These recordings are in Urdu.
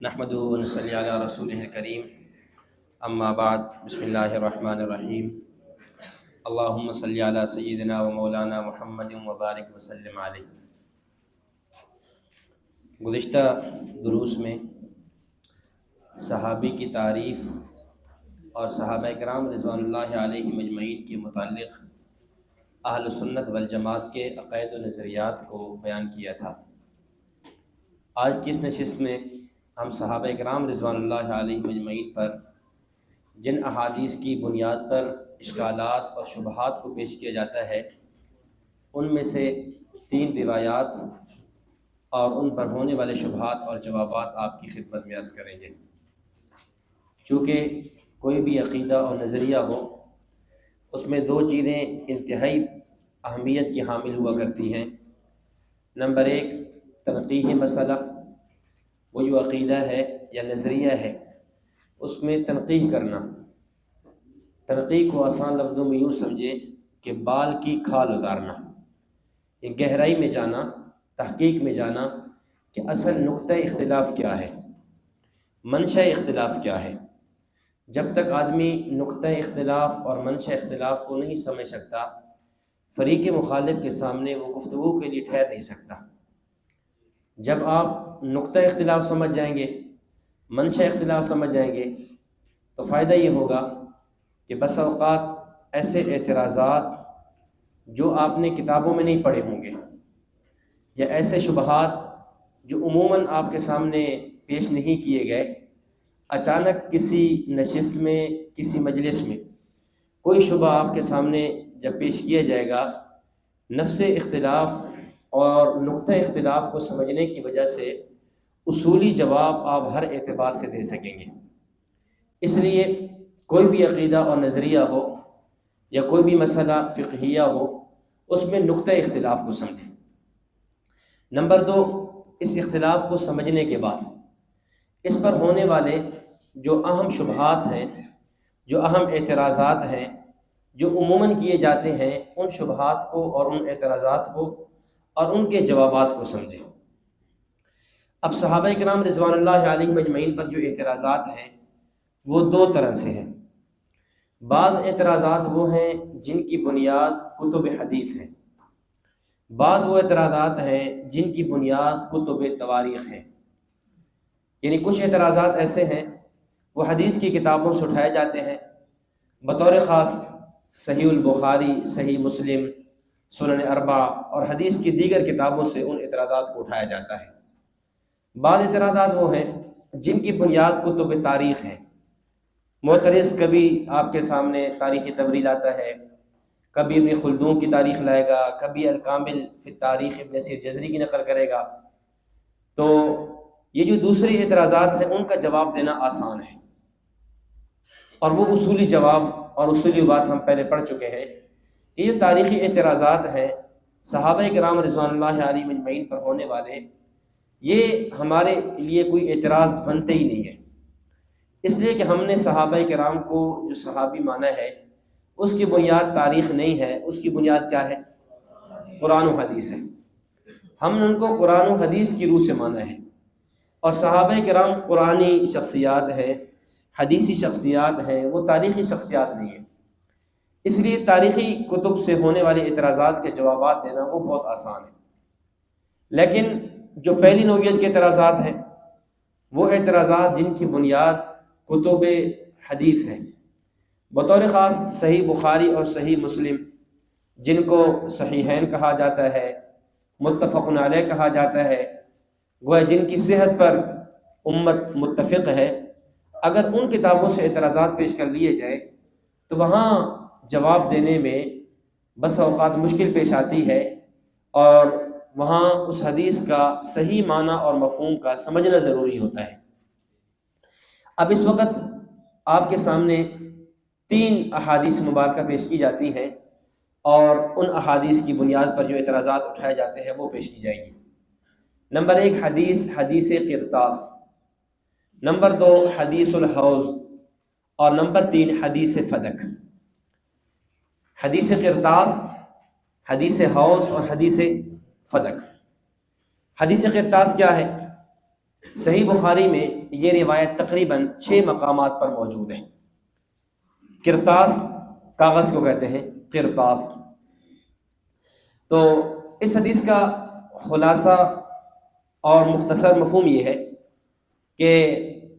نحمدہ و نصلی علی رسولہ الکریم اما بعد بسم اللہ الرحمن الرحیم اللہم صلی علی سیدنا و مولانا محمد وبارک وسلم علیہ۔ گزشتہ دروس میں صحابی کی تعریف اور صحابہ کرام رضوان اللہ علیہ مجمعین کے متعلق اہل سنت والجماعت کے عقائد و نظریات کو بیان کیا تھا۔ آج کی اس نشست میں ہم صحابہ کرام رضوان اللہ علیہ مجمعین پر جن احادیث کی بنیاد پر اشکالات اور شبہات کو پیش کیا جاتا ہے ان میں سے 3 روایات اور ان پر ہونے والے شبہات اور جوابات آپ کی خدمت میں عرض کریں گے۔ چونکہ کوئی بھی عقیدہ اور نظریہ ہو اس میں 2 چیزیں انتہائی اہمیت کی حامل ہوا کرتی ہیں۔ نمبر 1 تنقیحی مسئلہ، وہ جو عقیدہ ہے یا نظریہ ہے اس میں تنقیح کرنا۔ تنقیح کو آسان لفظوں میں یوں سمجھیں کہ بال کی کھال اتارنا، یہ گہرائی میں جانا، تحقیق میں جانا کہ اصل نقطہ اختلاف کیا ہے، منشأ اختلاف کیا ہے۔ جب تک آدمی نقطہ اختلاف اور منشأ اختلاف کو نہیں سمجھ سکتا، فریق مخالف کے سامنے وہ گفتگو کے لیے ٹھہر نہیں سکتا۔ جب آپ نقطہ اختلاف سمجھ جائیں گے، منشأ اختلاف سمجھ جائیں گے تو فائدہ یہ ہوگا کہ بس اوقات ایسے اعتراضات جو آپ نے کتابوں میں نہیں پڑھے ہوں گے یا ایسے شبہات جو عموماً آپ کے سامنے پیش نہیں کیے گئے، اچانک کسی نشست میں، کسی مجلس میں کوئی شبہ آپ کے سامنے جب پیش کیا جائے گا، نفس اختلاف اور نقطہ اختلاف کو سمجھنے کی وجہ سے اصولی جواب آپ ہر اعتبار سے دے سکیں گے۔ اس لیے کوئی بھی عقیدہ اور نظریہ ہو یا کوئی بھی مسئلہ فقہیہ ہو اس میں نقطہ اختلاف کو سمجھیں۔ نمبر 2 اس اختلاف کو سمجھنے کے بعد اس پر ہونے والے جو اہم شبہات ہیں، جو اہم اعتراضات ہیں جو عموماً کیے جاتے ہیں، ان شبہات کو اور ان اعتراضات کو اور ان کے جوابات کو سمجھیں۔ اب صحابہ کرام رضوان اللہ علیہ مجمعین پر جو اعتراضات ہیں وہ 2 طرح سے ہیں۔ بعض اعتراضات وہ ہیں جن کی بنیاد کتب حدیث ہیں، بعض وہ اعتراضات ہیں جن کی بنیاد کتب تواریخ ہیں۔ یعنی کچھ اعتراضات ایسے ہیں وہ حدیث کی کتابوں سے اٹھائے جاتے ہیں، بطور خاص صحیح البخاری، صحیح مسلم، سنن 4 اور حدیث کی دیگر کتابوں سے ان اعتراضات کو اٹھایا جاتا ہے۔ بعض اعتراضات وہ ہیں جن کی بنیاد کتب تاریخ ہیں۔ معترض کبھی آپ کے سامنے تاریخی تبری لاتا ہے، کبھی ابن خلدون کی تاریخ لائے گا، کبھی الکامل فی التاریخ ابن اسیر جزری کی نقل کرے گا۔ تو یہ جو دوسرے اعتراضات ہیں ان کا جواب دینا آسان ہے، اور وہ اصولی جواب اور اصولی بات ہم پہلے پڑھ چکے ہیں کہ یہ تاریخی اعتراضات ہیں صحابہ کرام رضوان اللہ علیہ مجمعین پر ہونے والے، یہ ہمارے لیے کوئی اعتراض بنتے ہی نہیں ہے، اس لیے کہ ہم نے صحابہ کرام کو جو صحابی مانا ہے اس کی بنیاد تاریخ نہیں ہے، اس کی بنیاد کیا ہے؟ قرآن و حدیث ہے۔ ہم نے ان کو قرآن و حدیث کی روح سے مانا ہے، اور صحابہ کرام قرآنی شخصیات ہیں، حدیثی شخصیات ہیں، وہ تاریخی شخصیات نہیں ہیں۔ اس لیے تاریخی کتب سے ہونے والے اعتراضات کے جوابات دینا وہ بہت آسان ہے۔ لیکن جو پہلی نوعیت کے اعتراضات ہیں وہ اعتراضات جن کی بنیاد کتب حدیث ہیں، بطور خاص صحیح بخاری اور صحیح مسلم، جن کو صحیحین کہا جاتا ہے، متفق علیہ کہا جاتا ہے، گویا جن کی صحت پر امت متفق ہے، اگر ان کتابوں سے اعتراضات پیش کر لیے جائے تو وہاں جواب دینے میں بس اوقات مشکل پیش آتی ہے، اور وہاں اس حدیث کا صحیح معنی اور مفہوم کا سمجھنا ضروری ہوتا ہے۔ اب اس وقت آپ کے سامنے 3 احادیث مبارکہ پیش کی جاتی ہیں، اور ان احادیث کی بنیاد پر جو اعتراضات اٹھائے جاتے ہیں وہ پیش کی جائیں گی۔ نمبر 1 حدیث قرطاس، نمبر 2 حدیث الحوض، اور نمبر 3 حدیث فدق۔ حدیث قرطاس، حدیث حوض اور حدیث فدق۔ حدیث قرطاس کیا ہے؟ صحیح بخاری میں یہ روایت تقریباً 6 مقامات پر موجود ہے۔ کرتاس، کاغذ کو کہتے ہیں کرتاس۔ تو اس حدیث کا خلاصہ اور مختصر مفہوم یہ ہے کہ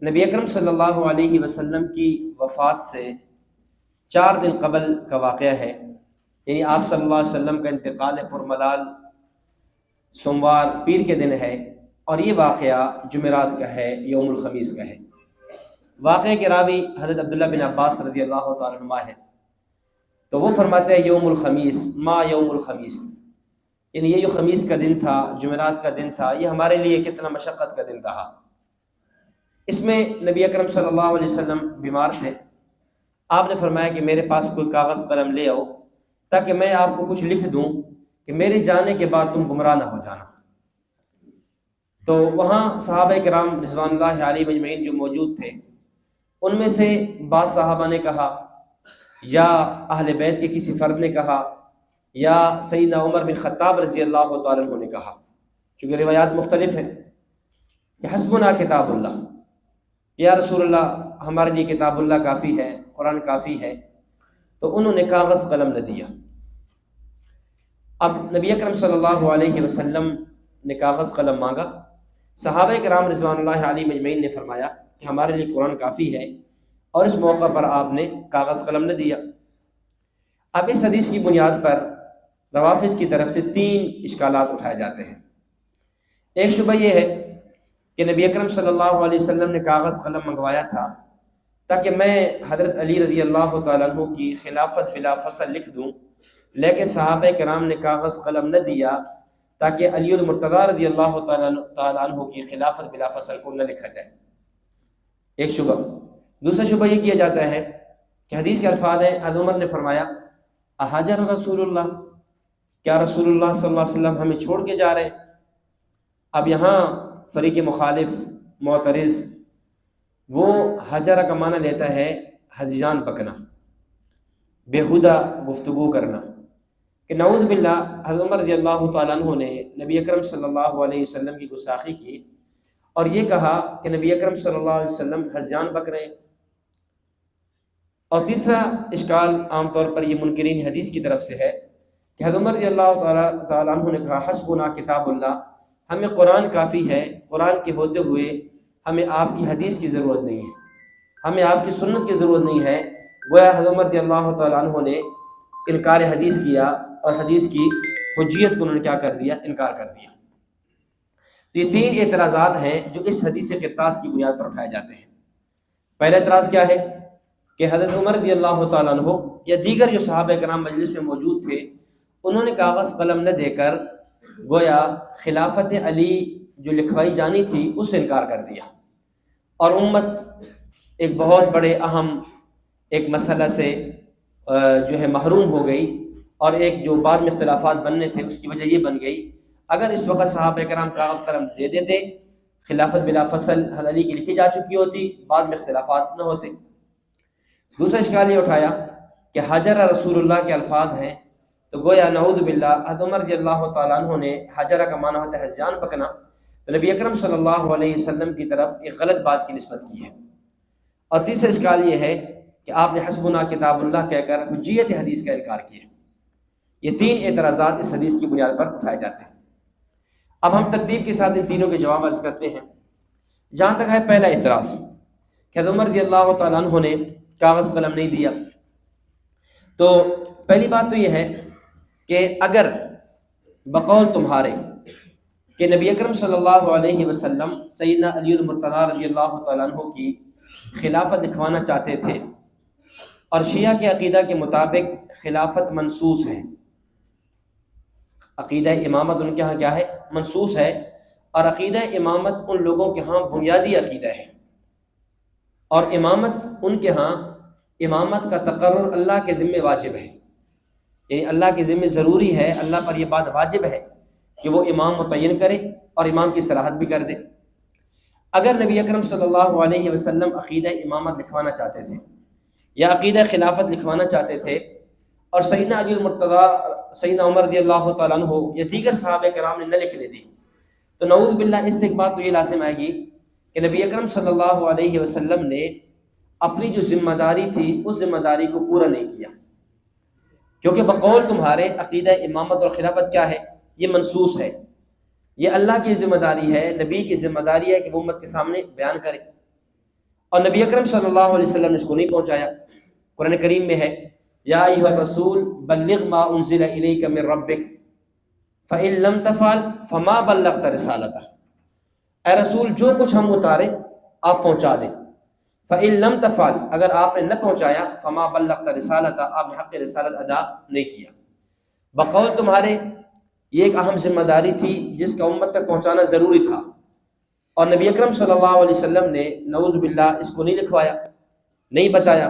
نبی اکرم صلی اللہ علیہ وسلم کی وفات سے 4 دن قبل کا واقعہ ہے، یعنی آپ صلی اللہ علیہ وسلم کا انتقال پرملال سوموار پیر کے دن ہے، اور یہ واقعہ جمعرات کا ہے، یوم الخمیس کا ہے۔ واقعے کے راوی حضرت عبداللہ بن عباس رضی اللہ تعالیٰ عنہ ہے، تو وہ فرماتے ہیں یوم الخمیس، ما یوم الخمیس، یعنی یہ جو خمیس کا دن تھا، جمعرات کا دن تھا، یہ ہمارے لیے کتنا مشقت کا دن رہا۔ اس میں نبی اکرم صلی اللہ علیہ وسلم بیمار تھے۔ آپ نے فرمایا کہ میرے پاس کوئی کاغذ قلم لے آؤ تاکہ میں آپ کو کچھ لکھ دوں کہ میرے جانے کے بعد تم گمراہ نہ ہو جانا۔ تو وہاں صحابہ کرام رضوان اللہ علیہ اجمعین جو موجود تھے، ان میں سے بعض صحابہ نے کہا، یا اہل بیت کے کسی فرد نے کہا، یا سیدنا عمر بن خطاب رضی اللہ تعالیٰ عنہ نے کہا، چونکہ روایات مختلف ہیں، کہ حسبنا کتاب اللہ، یا رسول اللہ ہمارے لیے کتاب اللہ کافی ہے، قرآن کافی ہے۔ تو انہوں نے کاغذ قلم نہ دیا۔ اب نبی اکرم صلی اللہ علیہ وسلم نے کاغذ قلم مانگا۔ صحابہ کرام رضوان اللہ علیہ مجمعین نے فرمایا کہ ہمارے لیے قرآن کافی ہے، اور اس موقع پر آپ نے کاغذ قلم نہ دیا۔ اب اس حدیث کی بنیاد پر روافض کی طرف سے 3 اشکالات اٹھائے جاتے ہیں۔ ایک شبہ یہ ہے کہ نبی اکرم صلی اللہ علیہ وسلم نے کاغذ قلم منگوایا تھا تاکہ میں حضرت علی رضی اللہ تعالیٰ عنہ کی خلافت بلا فصل لکھ دوں، لیکن صحابہ کرام نے کاغذ قلم نہ دیا تاکہ علی المرتضیٰ رضی اللہ تعالیٰ عنہ کی خلافت بلا فصل کو نہ لکھا جائے۔ ایک شبہ۔ دوسرا شبہ یہ کیا جاتا ہے کہ حدیث کے الفاظ ہیں، حضرت عمر نے فرمایا، احاجر رسول اللہ، کیا رسول اللہ صلی اللہ علیہ وسلم ہمیں چھوڑ کے جا رہے ہیں؟ اب یہاں فریق مخالف معترض وہ حجرہ کا معنی لیتا ہے ہذیان پکنا، بیہودہ گفتگو کرنا، کہ نعوذ باللہ حضرت عمر رضی اللہ تعالیٰ عنہ نے نبی اکرم صلی اللہ علیہ وسلم کی گستاخی کی اور یہ کہا کہ نبی اکرم صلی اللہ علیہ وسلم ہذیان بک رہے ہیں۔ اور تیسرا اشکال عام طور پر یہ منکرین حدیث کی طرف سے ہے کہ حضرت عمر رضی اللہ تعالیٰ عنہ نے کہا، حسبنا کتاب اللہ، ہمیں قرآن کافی ہے، قرآن کے ہوتے ہوئے ہمیں آپ کی حدیث کی ضرورت نہیں ہے، ہمیں آپ کی سنت کی ضرورت نہیں ہے۔ گویا حضرت عمر رضی اللہ تعالیٰ عنہ نے انکار حدیث کیا اور حدیث کی حجیت کو انہوں نے کیا کر دیا؟ انکار کر دیا۔ تو یہ 3 اعتراضات ہیں جو اس حدیث قرطاس کی بنیاد پر اٹھائے جاتے ہیں۔ پہلا اعتراض کیا ہے کہ حضرت عمر رضی اللہ تعالیٰ عنہ یا دیگر جو صحابہ کرام مجلس میں موجود تھے، انہوں نے کاغذ قلم نہ دے کر گویا خلافت علی جو لکھوائی جانی تھی اس سے انکار کر دیا، اور امت ایک بہت بڑے اہم ایک مسئلہ سے جو ہے محروم ہو گئی، اور ایک جو بعد میں اختلافات بننے تھے اس کی وجہ یہ بن گئی، اگر اس وقت صحابہ کرام کاغذ قلم دے دیتے، خلافت بلا فصل حضرت علی کی لکھی جا چکی ہوتی، بعد میں اختلافات نہ ہوتے۔ دوسرا اشکال یہ اٹھایا کہ حجر رسول اللہ کے الفاظ ہیں، تو گویا نعوذ باللہ حضرت عمر رضی اللہ تعالیٰ عنہ نے حجرہ کا معنی ہوتا ہے ہذیان پکنا، تو نبی اکرم صلی اللہ علیہ وسلم کی طرف ایک غلط بات کی نسبت کی ہے۔ اور تیسرا اشکال یہ ہے کہ آپ نے حسبنا کتاب اللہ کہہ کر حجیت حدیث کا انکار کیا۔ یہ 3 اعتراضات اس حدیث کی بنیاد پر اٹھائے جاتے ہیں۔ اب ہم ترتیب کے ساتھ ان تینوں کے جواب عرض کرتے ہیں۔ جہاں تک ہے پہلا اعتراض کہ حضرت عمر رضی اللہ تعالیٰ عنہ نے کاغذ قلم نہیں دیا، تو پہلی بات تو یہ ہے کہ اگر بقول تمہارے کہ نبی اکرم صلی اللہ علیہ وسلم سیدنا علی المرتضیٰ رضی اللہ تعالیٰ عنہ کی خلافت لکھوانا چاہتے تھے، اور شیعہ کے عقیدہ کے مطابق خلافت منسوس ہے، عقیدہ امامت ان کے ہاں کیا ہے؟ منسوس ہے، اور عقیدہ امامت ان لوگوں کے ہاں بنیادی عقیدہ ہے، اور امامت ان کے ہاں امامت کا تقرر اللہ کے ذمہ واجب ہے، یعنی اللہ کے ذمہ ضروری ہے، اللہ پر یہ بات واجب ہے کہ وہ امام متعین کرے اور امام کی صلاحت بھی کر دے۔ اگر نبی اکرم صلی اللہ علیہ وسلم عقیدہ امامت لکھوانا چاہتے تھے یا عقیدہ خلافت لکھوانا چاہتے تھے، اور سیدنا علی المرتضیٰ سیدنا عمر رضی اللہ تعالیٰ عنہ یا دیگر صحابہ کرام نے نہ لکھنے دی، تو نعوذ باللہ اس سے ایک بات تو یہ لازم آئے گی کہ نبی اکرم صلی اللہ علیہ وسلم نے اپنی جو ذمہ داری تھی اس ذمہ داری کو پورا نہیں کیا، کیونکہ بقول تمہارے عقیدہ امامت اور خلافت کیا ہے؟ یہ منسوس ہے، یہ اللہ کی ذمہ داری ہے، نبی کی ذمہ داری ہے کہ وہ امت کے سامنے بیان کرے، اور نبی اکرم صلی اللہ علیہ وسلم نے اس کو نہیں پہنچایا۔ قرآن کریم میں ہے یا ایھا الرسول بلغ ما انزل الیک من ربک فإن لم تفعل فما بلغت رسالتہ، اے رسول جو کچھ ہم اتارے آپ پہنچا دیں، فإن لم تفعل اگر آپ نے نہ پہنچایا فما بلغت رسالتہ آپ نے حق رسالت ادا نہیں کیا۔ بقول تمہارے یہ ایک اہم ذمہ داری تھی جس کا امت تک پہنچانا ضروری تھا، اور نبی اکرم صلی اللہ علیہ وسلم نے نعوذ باللہ اس کو نہیں لکھوایا، نہیں بتایا،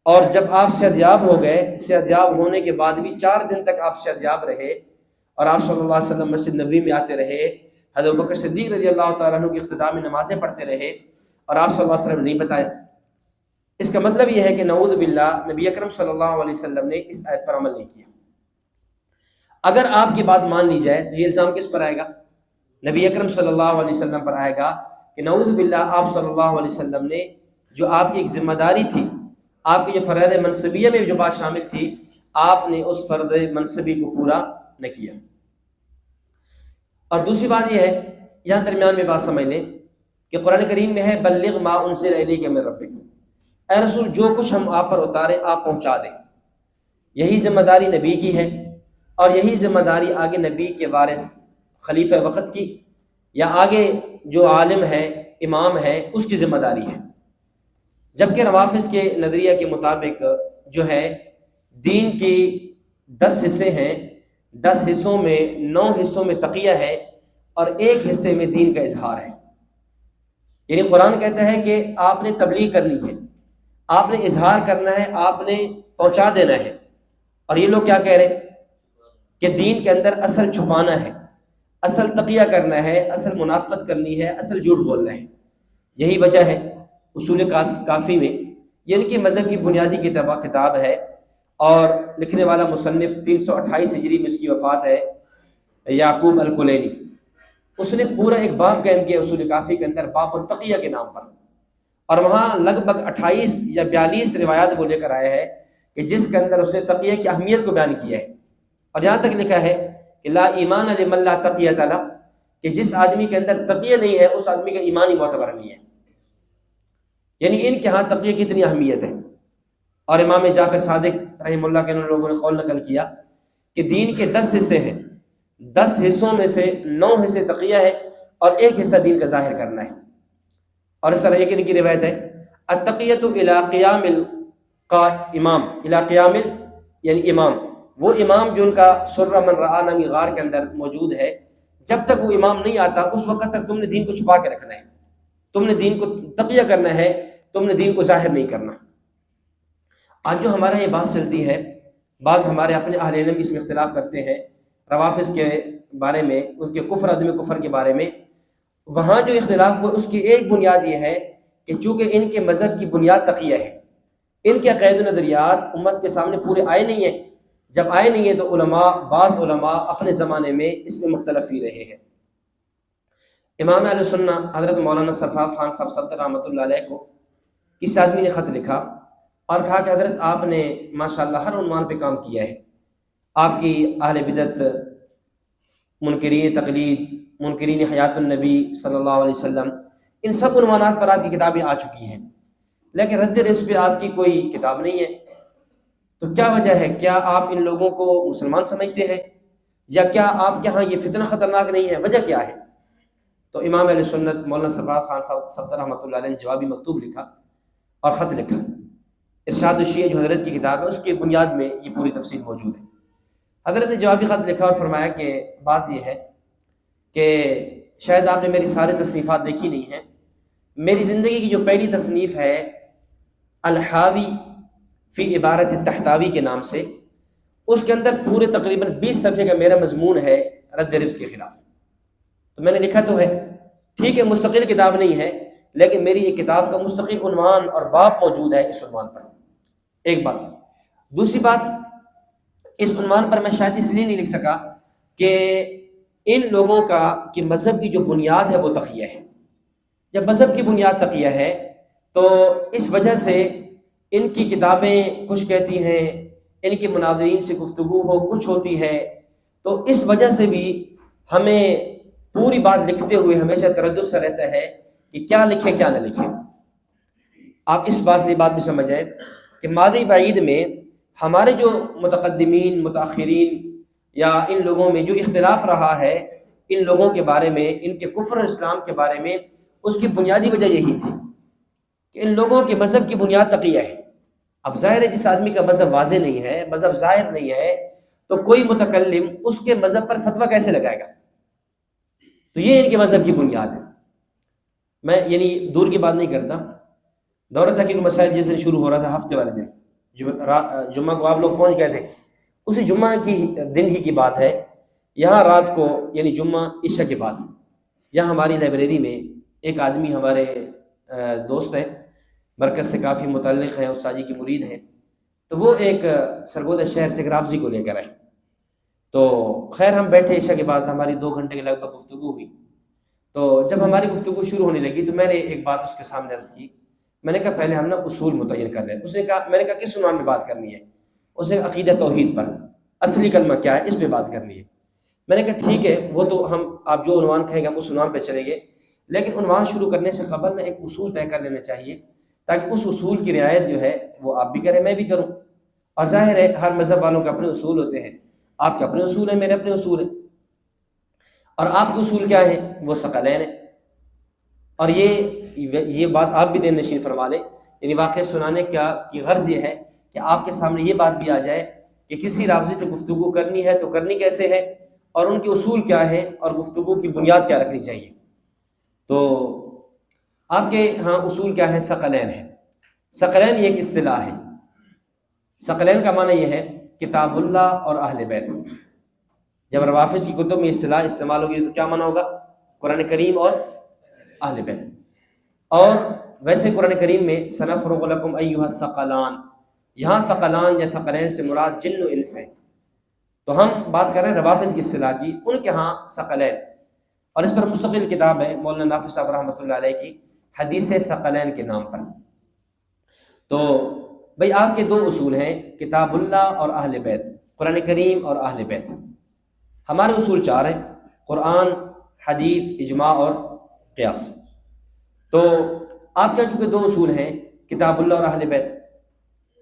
اور جب آپ صحتیاب ہو گئے، صحتیاب ہونے کے بعد بھی 4 دن تک آپ صحتیاب رہے اور آپ صلی اللہ علیہ وسلم مسجد نبوی میں آتے رہے، حضرت بکر صدیق رضی اللہ تعالیٰ عنہ کی اقتداء میں نمازیں پڑھتے رہے، اور آپ صلی اللہ علیہ وسلم نے نہیں بتایا۔ اس کا مطلب یہ ہے کہ نعوذ باللہ نبی اکرم صلی اللہ علیہ وسلم نے اس آیت پر عمل نہیں کیا۔ اگر آپ کی بات مان لی جائے تو یہ الزام کس پر آئے گا؟ نبی اکرم صلی اللہ علیہ وسلم پر آئے گا کہ نعوذ باللہ آپ صلی اللہ علیہ وسلم نے جو آپ کی ایک ذمہ داری تھی، آپ کی جو فرض منصبیہ میں جو بات شامل تھی، آپ نے اس فرض منصبی کو پورا نہ کیا۔ اور دوسری بات یہ ہے، یہاں درمیان میں بات سمجھ لیں کہ قرآن کریم میں ہے بلغ ما انزل الیک من ربک، اے رسول جو کچھ ہم آپ پر اتارے آپ پہنچا دیں۔ یہی ذمہ داری نبی کی ہے، اور یہی ذمہ داری آگے نبی کے وارث خلیفہ وقت کی یا آگے جو عالم ہے امام ہے اس کی ذمہ داری ہے۔ جبکہ روافظ کے نظریہ کے مطابق جو ہے دین کی 10 حصے ہیں، 10 حصوں میں 9 حصوں میں تقیہ ہے اور 1 حصے میں دین کا اظہار ہے۔ یعنی قرآن کہتا ہے کہ آپ نے تبلیغ کرنی ہے، آپ نے اظہار کرنا ہے، آپ نے پہنچا دینا ہے، اور یہ لوگ کیا کہہ رہے کہ دین کے اندر اصل چھپانا ہے، اصل تقیہ کرنا ہے، اصل منافقت کرنی ہے، اصل جھوٹ بولنا ہے۔ یہی وجہ ہے اصول کافی میں، یہ ان کی مذہب کی بنیادی کتاب ہے، اور لکھنے والا مصنف 328 ہجری میں اس کی وفات ہے، یعقوب الکلینی۔ اس نے پورا ایک باب قائم کیا اصول کافی کے اندر، باب التقیہ کے نام پر، اور وہاں لگ بھگ 28 یا 42 روایات وہ لے کر آیا ہے کہ جس کے اندر اس نے تقیہ کی اہمیت کو بیان کیا ہے، اور یہاں تک لکھا ہے کہ لا ایمان لمن لا تقیۃ لہ، کہ جس آدمی کے اندر تقیہ نہیں ہے اس آدمی کا ایمان ہی معتبر نہیں ہے۔ یعنی ان کے ہاں تقیہ کی اتنی اہمیت ہے۔ اور امام جعفر صادق رحمہ اللہ کے لوگوں نے قول نقل کیا کہ دین کے 10 حصے ہیں، 10 حصوں میں سے 9 حصے تقیہ ہے اور 1 حصہ دین کا ظاہر کرنا ہے۔ اور اس طرح ایک ان کی روایت ہے التقیۃ الی قیام الامام، الی قیام یعنی امام، وہ امام جو ان کا سرہ من رآ نامی غار کے اندر موجود ہے، جب تک وہ امام نہیں آتا اس وقت تک تم نے دین کو چھپا کے رکھنا ہے، تم نے دین کو تقیہ کرنا ہے، تم نے دین کو ظاہر نہیں کرنا۔ آج جو ہمارا یہ بات چلتی ہے، بعض ہمارے اپنے اہل علم اس میں اختلاف کرتے ہیں روافظ کے بارے میں، ان کے کفر عدم کفر کے بارے میں، وہاں جو اختلاف ہوا اس کی ایک بنیاد یہ ہے کہ چونکہ ان کے مذہب کی بنیاد تقیہ ہے، ان کے عقائد و نظریات امت کے سامنے پورے آئے نہیں ہیں، جب آئے نہیں ہیں تو علماء، بعض علماء اپنے زمانے میں اس میں مختلف ہی رہے ہیں۔ امام اہل سنہ حضرت مولانا سرفراز خان صاحب صفدر رحمۃ اللہ علیہ کو کسی آدمی نے خط لکھا اور کہا کہ حضرت آپ نے ماشاءاللہ ہر عنوان پہ کام کیا ہے، آپ کی اہل بدعت، منکرین تقلید، منکرین حیات النبی صلی اللہ علیہ وسلم، ان سب عنوانات پر آپ کی کتابیں آ چکی ہیں، لیکن رد رزق پہ آپ کی کوئی کتاب نہیں ہے، تو کیا وجہ ہے؟ کیا آپ ان لوگوں کو مسلمان سمجھتے ہیں، یا کیا آپ کے ہاں یہ فتنہ خطرناک نہیں ہے؟ وجہ کیا ہے؟ تو امام اہل سنت مولانا سرفراز خان صاحب صفدر رحمۃ اللہ علیہ نے جوابی مکتوب لکھا اور خط لکھا، ارشاد الشیعہ جو حضرت کی کتاب ہے اس کی بنیاد میں یہ پوری تفصیل موجود ہے۔ حضرت نے جوابی خط لکھا اور فرمایا کہ بات یہ ہے کہ شاید آپ نے میری ساری تصنیفات دیکھی نہیں ہیں، میری زندگی کی جو پہلی تصنیف ہے الحاوی فی عبارت التحتاوی کے نام سے، اس کے اندر پورے تقریباً 20 صفحے کا میرا مضمون ہے رد رزق کے خلاف۔ تو میں نے لکھا تو ہے، ٹھیک ہے مستقل کتاب نہیں ہے، لیکن میری ایک کتاب کا مستقل عنوان اور باب موجود ہے اس عنوان پر، ایک بات۔ دوسری بات، اس عنوان پر میں شاید اس لیے نہیں لکھ سکا کہ ان لوگوں کا کہ مذہب کی جو بنیاد ہے وہ تقیہ ہے، جب مذہب کی بنیاد تقیہ ہے تو اس وجہ سے ان کی کتابیں کچھ کہتی ہیں، ان کے مناظرین سے گفتگو کچھ ہوتی ہے، تو اس وجہ سے بھی ہمیں پوری بات لکھتے ہوئے ہمیشہ تردد سے رہتا ہے کہ کیا لکھیں کیا نہ لکھیں۔ آپ اس بات سے یہ بات بھی سمجھ جائیں کہ ماضی بعید میں ہمارے جو متقدمین متاخرین یا ان لوگوں میں جو اختلاف رہا ہے ان لوگوں کے بارے میں، ان کے کفر اور اسلام کے بارے میں، اس کی بنیادی وجہ یہی تھی کہ ان لوگوں کے مذہب کی بنیاد تقیہ ہے۔ اب ظاہر ہے جس آدمی کا مذہب واضح نہیں ہے، مذہب ظاہر نہیں ہے، تو کوئی متکلم اس کے مذہب پر فتویٰ کیسے لگائے گا؟ تو یہ ان کے مذہب کی بنیاد ہے۔ میں یعنی دور کی بات نہیں کرتا، دورہ تحقیق المسائل جس دن شروع ہو رہا تھا ہفتے والے دن، جمعہ کو آپ لوگ پہنچ گئے تھے، اسی جمعہ کی دن ہی کی بات ہے، یہاں رات کو یعنی جمعہ عشاء کے بعد یہاں ہماری لائبریری میں ایک آدمی ہمارے دوست ہیں، مرکز سے کافی متعلق ہیں، استاد جی کی مرید ہیں، تو وہ ایک سرگودا شہر سے گرافزی کو لے کر آئے۔ تو خیر ہم بیٹھے، عشاء کے بعد ہماری 2 گھنٹے کے لگ بھگ گفتگو ہوئی۔ تو جب ہماری گفتگو شروع ہونے لگی تو میں نے ایک بات اس کے سامنے عرض کی، میں نے کہا پہلے ہم اصول متعین کر لیں۔ اس نے کہا، میں نے کہا کس عنوان میں بات کرنی ہے؟ اس نے عقیدہ توحید پر، اصلی کلمہ کیا ہے اس پہ بات کرنی ہے۔ میں نے کہا ٹھیک ہے، وہ تو آپ جو عنوان کہیں گے ہم اس عنوان پہ چلیں گے، لیکن عنوان شروع کرنے سے قبل میں ایک اصول طے کر لینا چاہیے تاکہ اس اصول کی رعایت جو ہے وہ آپ بھی کریں میں بھی کروں۔ اور ظاہر ہے ہر مذہب والوں کے اپنے اصول ہوتے ہیں، آپ کے اپنے اصول ہیں، میرے اپنے اصول ہیں، اور آپ کے اصول کیا ہیں؟ وہ ثقلین ہیں۔ اور یہ بات آپ بھی دین نشین فرما لیں، یعنی واقعہ سنانے کی غرض یہ ہے کہ آپ کے سامنے یہ بات بھی آ جائے کہ کسی رافضی سے گفتگو کرنی ہے تو کرنی کیسے ہے، اور ان کے اصول کیا ہے، اور گفتگو کی بنیاد کیا رکھنی چاہیے۔ تو آپ کے ہاں اصول کیا ہے؟ ثقلین ہے۔ ثقلین یہ ایک اصطلاح ہے۔ ثقلین کا معنی یہ ہے کتاب اللہ اور اہل بیت۔ جب روافض کی کتب میں اصطلاح استعمال ہوگی تو کیا معنی ہوگا؟ قرآن کریم اور اہل بیت۔ اور ویسے قرآن کریم میں سنفرغ لکم ایھا الثقلان، یہاں ثقلان یا ثقلین سے مراد جن و انس ہے، تو ہم بات کر رہے ہیں روافض کی اصطلاح کی، ان کے ہاں ثقلین، اور اس پر مستقل کتاب ہے مولانا نافع صاحب رحمۃ اللہ علیہ کی، حدیث ثقلین کے نام پر۔ تو بھئی آپ کے 2 اصول ہیں، کتاب اللہ اور اہل بیت، قرآن کریم اور اہل بیت۔ ہمارے اصول 4 ہیں، قرآن، حدیث، اجماع اور قیاس۔ تو آپ کے چونکہ 2 اصول ہیں، کتاب اللہ اور اہل بیت،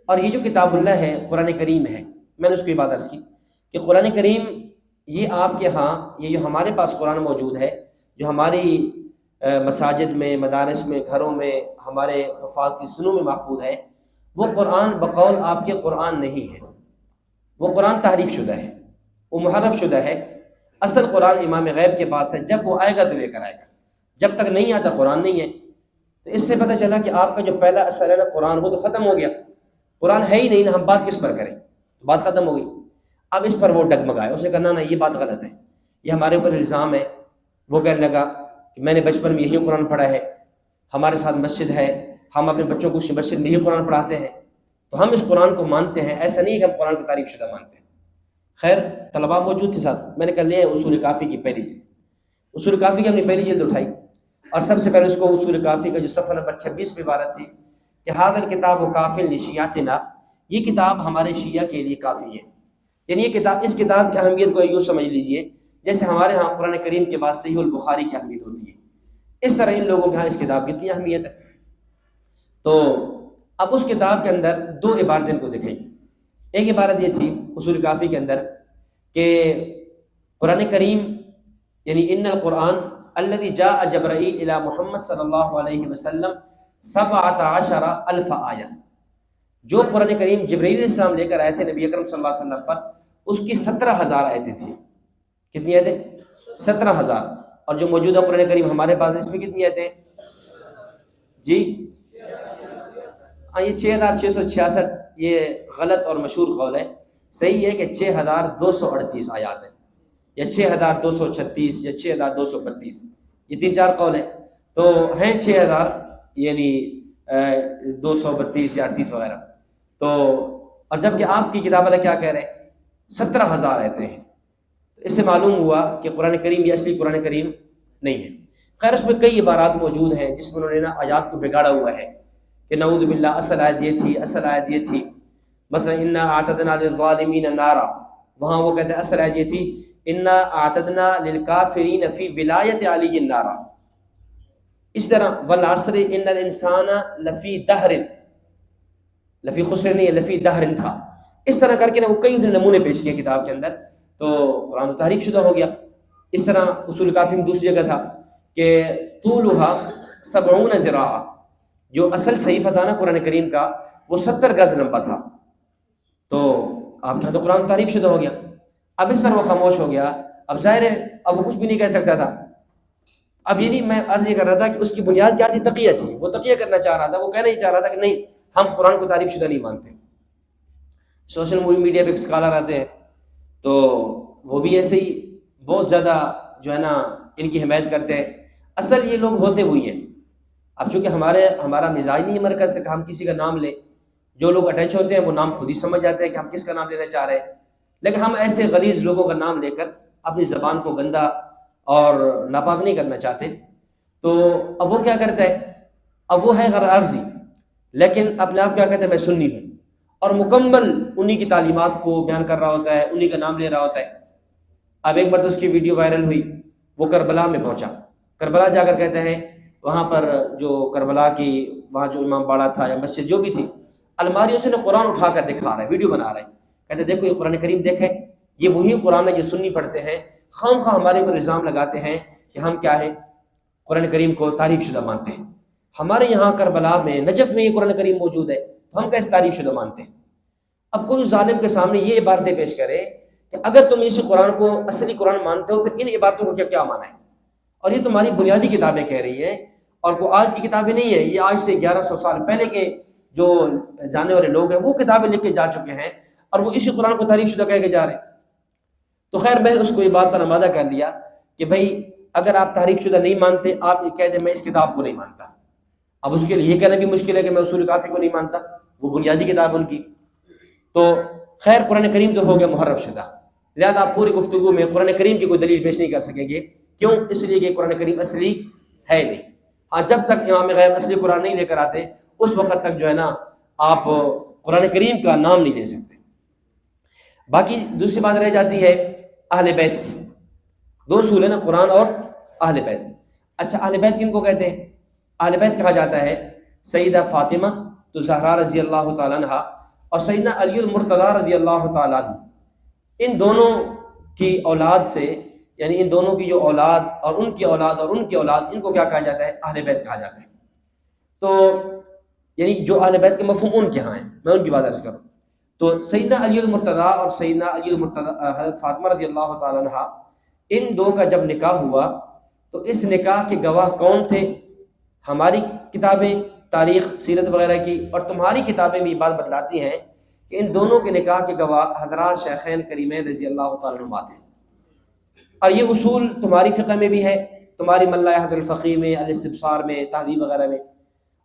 اور یہ جو کتاب اللہ ہے قرآن کریم ہے، میں نے اس کو یہ بات عرض کی کہ قرآن کریم یہ آپ کے ہاں، یہ جو ہمارے پاس قرآن موجود ہے، جو ہماری مساجد میں، مدارس میں، گھروں میں، ہمارے حفاظ کی سنوں میں محفوظ ہے، وہ قرآن بقول آپ کے قرآن نہیں ہے، وہ قرآن تحریف شدہ ہے، وہ محرف شدہ ہے۔ اصل قرآن امام غیب کے پاس ہے، جب وہ آئے گا تو لے کر آئے گا، جب تک نہیں آتا قرآن نہیں ہے۔ تو اس سے پتہ چلا کہ آپ کا جو پہلا اصل ہے نا قرآن، وہ تو ختم ہو گیا، قرآن ہے ہی نہیں نا، ہم بات کس پر کریں؟ بات ختم ہو گئی۔ اب اس پر وہ ڈگمگائے، اس نے کہا نہ یہ بات غلط ہے، یہ ہمارے اوپر الزام ہے۔ وہ کہنے لگا کہ میں نے بچپن میں یہی قرآن پڑھا ہے، ہمارے ساتھ مسجد ہے، ہم اپنے بچوں کو مسجد میں یہی قرآن پڑھاتے ہیں، تو ہم اس قرآن کو مانتے ہیں، ایسا نہیں کہ ہم قرآن کو تعریف شدہ مانتے ہیں۔ خیر طلباء موجود تھے ساتھ، میں نے کہا لے اصول کافی کی پہلی جلد، اصول کافی کی اپنی پہلی جلد اٹھائی، اور سب سے پہلے اس کو اصول کافی کا جو صفحہ نمبر 26 پہ عبارت تھی کہ ھذا الکتاب کافٍ لشیعتنا، یہ کتاب ہمارے شیعہ کے لیے کافی ہے۔ یعنی یہ کتاب، اس کتاب کی اہمیت کو یوں سمجھ لیجئے جیسے ہمارے ہاں قرآن کریم کے بعد صحیح البخاری کی اہمیت ہوتی ہے، اس طرح ان لوگوں کے ہاں اس کتاب کی اتنی اہمیت ہے۔ تو اب اس کتاب کے اندر 2 عبارتیں کو دکھیں۔ ایک عبارت یہ تھی اصول کافی کے اندر کہ قرآن کریم یعنی ان القرآن الذي جاء جبرائیل الى محمد صلی اللہ علیہ وسلم 17,000 آیہ، جو قرآن کریم جبرائیل علیہ السلام لے کر آئے تھے نبی اکرم صلی اللہ علیہ وسلم پر، اس کی 17,000 آیتیں تھیں۔ کتنی آیتیں؟ 17,000۔ اور جو موجودہ قرآن کریم ہمارے پاس ہے اس میں کتنی آیتیں؟ جی یہ 6,666، یہ غلط اور مشہور قول ہے۔ صحیح ہے کہ 6,238 آیات ہیں، یا 6,236 یا 6,232، یہ 3-4 قول ہیں۔ تو ہیں 6,000 یعنی 232 یا 38 وغیرہ۔ تو اور جبکہ آپ کی کتاب والا کیا کہہ رہے ہیں؟ 17,000 آیتیں ہیں۔ اس سے معلوم ہوا کہ قرآن کریم یہ اصلی قرآن کریم نہیں ہے۔ خیر اس میں کئی عبارات موجود ہیں جس میں انہوں نے نا آیات کو بگاڑا ہوا ہے کہ نعوذ باللہ اصل آیت یہ تھی، اصل آیت یہ تھی، مثلا انا اعتدنا للظالمین نارا، وہاں وہ کہتے ہیں اصل آیت یہ تھی انا اعتدنا للکافرین فی ولایت علی النارا. اس طرح والعصر ان الانسان لفی دہر، لفی خسر نہیں ہے، لفی دہر تھا. اس طرح کر کے نا وہ کئی اس نے نمونے پیش کیے کتاب کے اندر، تو قرآن تو تعریف شدہ ہو گیا. اس طرح اصول کافی میں دوسری جگہ تھا کہ طولها 70 ذراع، جو اصل صحیفہ تھا نا قرآن کریم کا وہ 70 گز لمبا تھا. تو آپ کا تو قرآن تعریف شدہ ہو گیا. اب اس پر وہ خاموش ہو گیا. اب ظاہر ہے اب وہ کچھ بھی نہیں کہہ سکتا تھا. اب یہ نہیں، میں عرض یہ کر رہا تھا کہ اس کی بنیاد کیا تھی؟ تقیہ تھی. وہ تقیہ کرنا چاہ رہا تھا، وہ کہنا ہی چاہ رہا تھا کہ نہیں ہم قرآن کو تعریف شدہ نہیں مانتے. سوشل میڈیا پہ اسکالر آتے ہیں تو وہ بھی ایسے ہی بہت زیادہ جو ہے نا ان کی حمایت کرتے ہیں. اصل یہ لوگ ہوتے وہی ہیں. اب چونکہ ہمارا مزاج نہیں ہے مرکز کا کہ ہم کسی کا نام لیں. جو لوگ اٹیچ ہوتے ہیں وہ نام خود ہی سمجھ جاتے ہیں کہ ہم کس کا نام لینا چاہ رہے ہیں. لیکن ہم ایسے غلیظ لوگوں کا نام لے کر اپنی زبان کو گندا اور ناپاک نہیں کرنا چاہتے. تو اب وہ کیا کرتا ہے؟ اب وہ ہے غرضی، لیکن اپنے آپ کیا کہتے ہیں میں سنی ہوں، اور مکمل انہی کی تعلیمات کو بیان کر رہا ہوتا ہے، انہی کا نام لے رہا ہوتا ہے. اب ایک مرتبہ اس کی ویڈیو وائرل ہوئی، وہ کربلا میں پہنچا. کربلا جا کر کہتے ہیں وہاں پر جو کربلا کی وہاں جو امام باڑہ تھا یا مسجد جو بھی تھی، الماریوں سے نے قرآن اٹھا کر دکھا رہا ہے، ویڈیو بنا رہا ہے. کہتے دیکھو یہ قرآن کریم دیکھیں، یہ وہی قرآن ہے جو سنی پڑھتے ہیں. خام خواہ ہمارے اوپر الزام لگاتے ہیں کہ ہم کیا ہے، قرآن کریم کو تعریف شدہ مانتے ہیں. ہمارے یہاں کربلا میں نجف میں یہ قرآن کریم موجود ہے تو ہم کیسے تعریف شدہ مانتے ہیں؟ اب کوئی ظالم کے سامنے یہ عبارتیں پیش کرے کہ اگر تم اسی قرآن کو اصلی قرآن مانتے ہو پھر ان عبارتوں کو کیا مانا ہے؟ اور یہ تمہاری بنیادی کتابیں کہہ رہی ہیں، اور وہ آج کی کتابیں نہیں ہیں. یہ آج سے 1100 سال پہلے کے جو جانے والے لوگ ہیں وہ کتابیں لکھ کے جا چکے ہیں، اور وہ اسی قرآن کو تعریف شدہ کہہ کے جا رہے ہیں. تو خیر میں اس کو یہ بات پر آمادہ کر لیا کہ بھائی اگر آپ تعریف شدہ نہیں مانتے، آپ یہ کہہ دیں میں اس کتاب کو نہیں مانتا. اب اس کے لیے یہ کہنا بھی مشکل ہے کہ میں اصول کافی کو نہیں مانتا، وہ بنیادی کتاب ان کی. تو خیر قرآن کریم تو ہو گیا محرف شدہ، لہذا آپ پوری گفتگو میں قرآن کریم کی کوئی دلیل پیش نہیں کر سکیں گے. کیوں؟ اس لیے کہ قرآن کریم اصلی ہے نہیں. ہاں جب تک امام غیب اصلی قرآن نہیں لے کر آتے اس وقت تک جو ہے نا آپ قرآن کریم کا نام نہیں لے سکتے. باقی دوسری بات رہ جاتی ہے اہل بیت کی. دو اصول ہے نا، قرآن اور اہل بیت. اچھا اہل بیت کن کو کہتے ہیں؟ اہل بیت کہا جاتا ہے سیدہ فاطمہ تو زہرا رضی اللہ تعالیٰ عنہ اور سیدنا علی المرتضیٰ رضی اللہ تعالیٰ عنہ. ان دونوں کی اولاد سے، یعنی ان دونوں کی جو اولاد اور ان کی اولاد اور ان کی اولاد، ان کو کیا کہا جاتا ہے؟ اہل بیت کہا جاتا ہے. تو یعنی جو اہل بیت کے مفہوم ان کے ہاں ہیں، میں ان کی بات عرض کروں. تو سیدنا علی المرتضیٰ اور سیدنا علی المرتضیٰ حضرت فاطمہ رضی اللہ تعالیٰ عنہ، ان دو کا جب نکاح ہوا تو اس نکاح کے گواہ کون تھے؟ ہماری کتابیں تاریخ سیرت وغیرہ کی اور تمہاری کتابیں بھی بات بتلاتی ہیں کہ ان دونوں کے نکاح کے گواہ حضرات شیخین کریمین رضی اللہ تعالیٰ عنہ تھے. اور یہ اصول تمہاری فقہ میں بھی ہے، تمہاری ملا حضر الفقی میں، الاستبصار میں، تہذیب وغیرہ میں.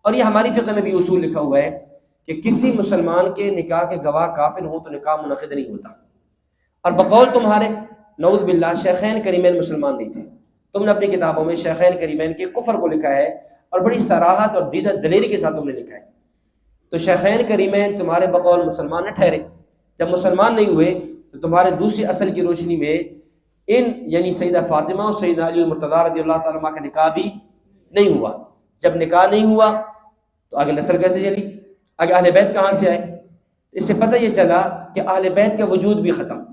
اور یہ ہماری فقہ میں بھی اصول لکھا ہوا ہے کہ کسی مسلمان کے نکاح کے گواہ کافر ہوں تو نکاح منعقد نہیں ہوتا. اور بقول تمہارے نعوذ باللہ شیخین کریمین مسلمان نہیں تھے. تم نے اپنی کتابوں میں شیخین کریمین کے کفر کو لکھا ہے اور بڑی صراحت اور دیدہ دلیری کے ساتھ تم نے لکھا ہے. تو شیخین کریمین تمہارے بقول مسلمان نہ ٹھہرے. جب مسلمان نہیں ہوئے تو تمہارے دوسری اصل کی روشنی میں ان یعنی سیدہ فاطمہ اور سیدنا علی المرتضیٰ رضی اللہ تعالیٰ عنہ کا نکاح بھی نہیں ہوا. جب نکاح نہیں ہوا تو آگے نسل کیسے چلی؟ آگے اہل بیت کہاں سے آئے؟ اس سے پتہ یہ چلا کہ اہل بیت کا وجود بھی ختم.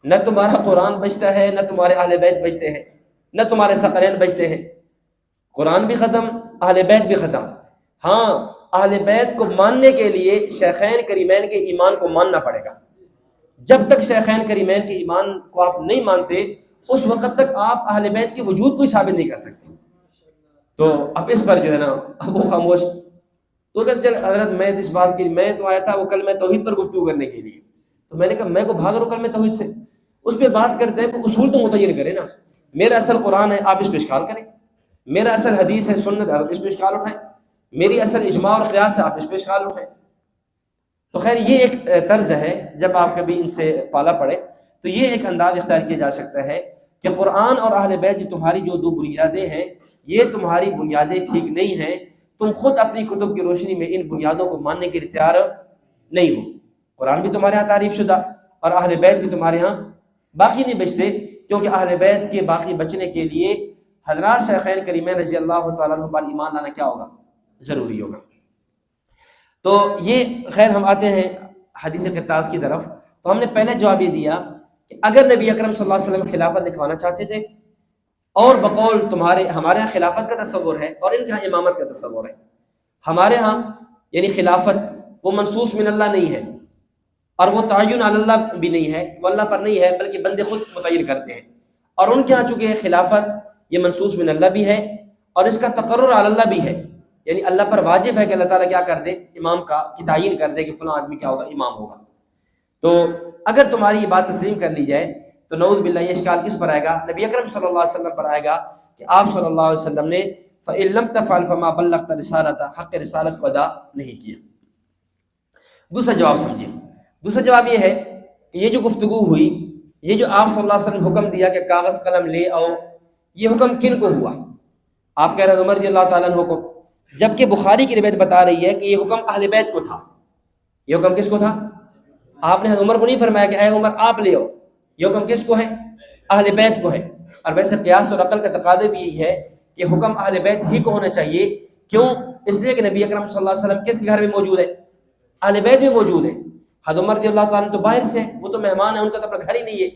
نہ تمہارا قرآن بچتا ہے، نہ تمہارے اہل بیت بچتے ہیں، نہ تمہارے ثقلین بچتے ہیں. قرآن بھی ختم، اہل بیت بھی ختم. ہاں اہل بیت کو ماننے کے لیے شیخین کریمین کے ایمان کو ماننا پڑے گا. جب تک شیخین کریمین کے ایمان کو آپ نہیں مانتے اس وقت تک آپ اہل بیت کے وجود کو ہی ثابت نہیں کر سکتے. تو اب اس پر جو ہے نا اب وہ خاموش. تو کہ چل حضرت میں اس بات کی میں تو آیا تھا وہ کل میں توحید پر گفتگو کرنے کے لیے، تو میں نے کہا میں کو بھاگ رہا ہوں کل میں توحید سے. اس پہ بات کرتے ہیں کہ اصول تو متعین کرے نا. میرا اصل قرآن ہے آپ اس پہ اشکال کریں، میرا اصل حدیث ہے سنت آپ اس پہ اشکال اٹھائیں، میری اصل اجماع اور قیاس ہے آپ اس پہ اشکال اٹھائیں. تو خیر یہ ایک طرز ہے جب آپ کبھی ان سے پالا پڑے تو یہ ایک انداز اختیار کیا جا سکتا ہے کہ قرآن اور اہل بیت جو تمہاری جو دو بنیادیں ہیں یہ تمہاری بنیادیں ٹھیک نہیں ہیں، تم خود اپنی کتب کی روشنی میں ان بنیادوں کو ماننے کے لیے تیار نہیں ہو۔ قرآن بھی تمہارے ہاں تعریف شدہ اور اہل بیت بھی تمہارے ہاں باقی نہیں بچتے، کیونکہ اہل بیت کے باقی بچنے کے لیے حضرات شیخین کریمین رضی اللہ تعالیٰ عنہ پر ایمان لانا کیا ہوگا؟ ضروری ہوگا۔ تو یہ خیر ہم آتے ہیں حدیث قرطاس کی طرف۔ تو ہم نے پہلے جواب یہ دیا کہ اگر نبی اکرم صلی اللہ علیہ وسلم خلافت دکھوانا چاہتے تھے، اور بقول ہمارے ہاں خلافت کا تصور ہے اور ان کے ہاں امامت کا تصور ہے، ہمارے ہاں یعنی خلافت وہ منصوص من اللہ نہیں ہے، اور وہ تعین علی اللہ بھی نہیں ہے، وہ اللہ پر نہیں ہے بلکہ بندے خود متعین کرتے ہیں، اور ان کے ہاں چونکہ خلافت یہ منصوص من اللہ بھی ہے اور اس کا تقرر علی اللہ بھی ہے، یعنی اللہ پر واجب ہے کہ اللہ تعالیٰ کیا کر دے، امام کی تعین کر دے کہ فلاں آدمی کیا ہوگا، امام ہوگا۔ تو اگر تمہاری یہ بات تسلیم کر لی جائے تو نعوذ باللہ یہ اشکال کس پر آئے گا؟ نبی اکرم صلی اللہ علیہ وسلم پر آئے گا کہ آپ صلی اللہ علیہ وسلم نے فَإِن لَمْ تَفْعَلْ فَمَا بَلَّغْتَ رِسَالَتَهُ، حق رسالت کو ادا نہیں کیا۔ دوسرا جواب سمجھیے، دوسرا جواب یہ ہے کہ یہ جو گفتگو ہوئی، یہ جو آپ صلی اللہ علیہ وسلم نے حکم دیا کہ کاغذ قلم لے آؤ، یہ حکم کن کو ہوا؟ آپ کہہ رہے ہیں عمر رضی اللہ تعالیٰ عنہ کو، جبکہ بخاری کی روایت بتا رہی ہے کہ یہ حکم اہل بیت کو تھا۔ یہ حکم کس کو تھا؟ آپ نے حضرت عمر کو نہیں فرمایا کہ اے عمر آپ لے آؤ، یہ حکم کس کو ہے؟ اہل بیت کو ہے۔ اور ویسے قیاس اور عقل کا تقاضا بھی یہی ہے کہ حکم اہل بیت ہی کو ہونا چاہیے، کیوں؟ اس لیے کہ نبی اکرم صلی اللہ علیہ وسلم کس گھر میں موجود ہے؟ اہل بیت میں موجود ہے۔ حضرت عمر رضی اللہ تعالیٰ تو باہر سے، وہ تو مہمان ہیں، ان کا تو اپنا گھر ہی نہیں ہے،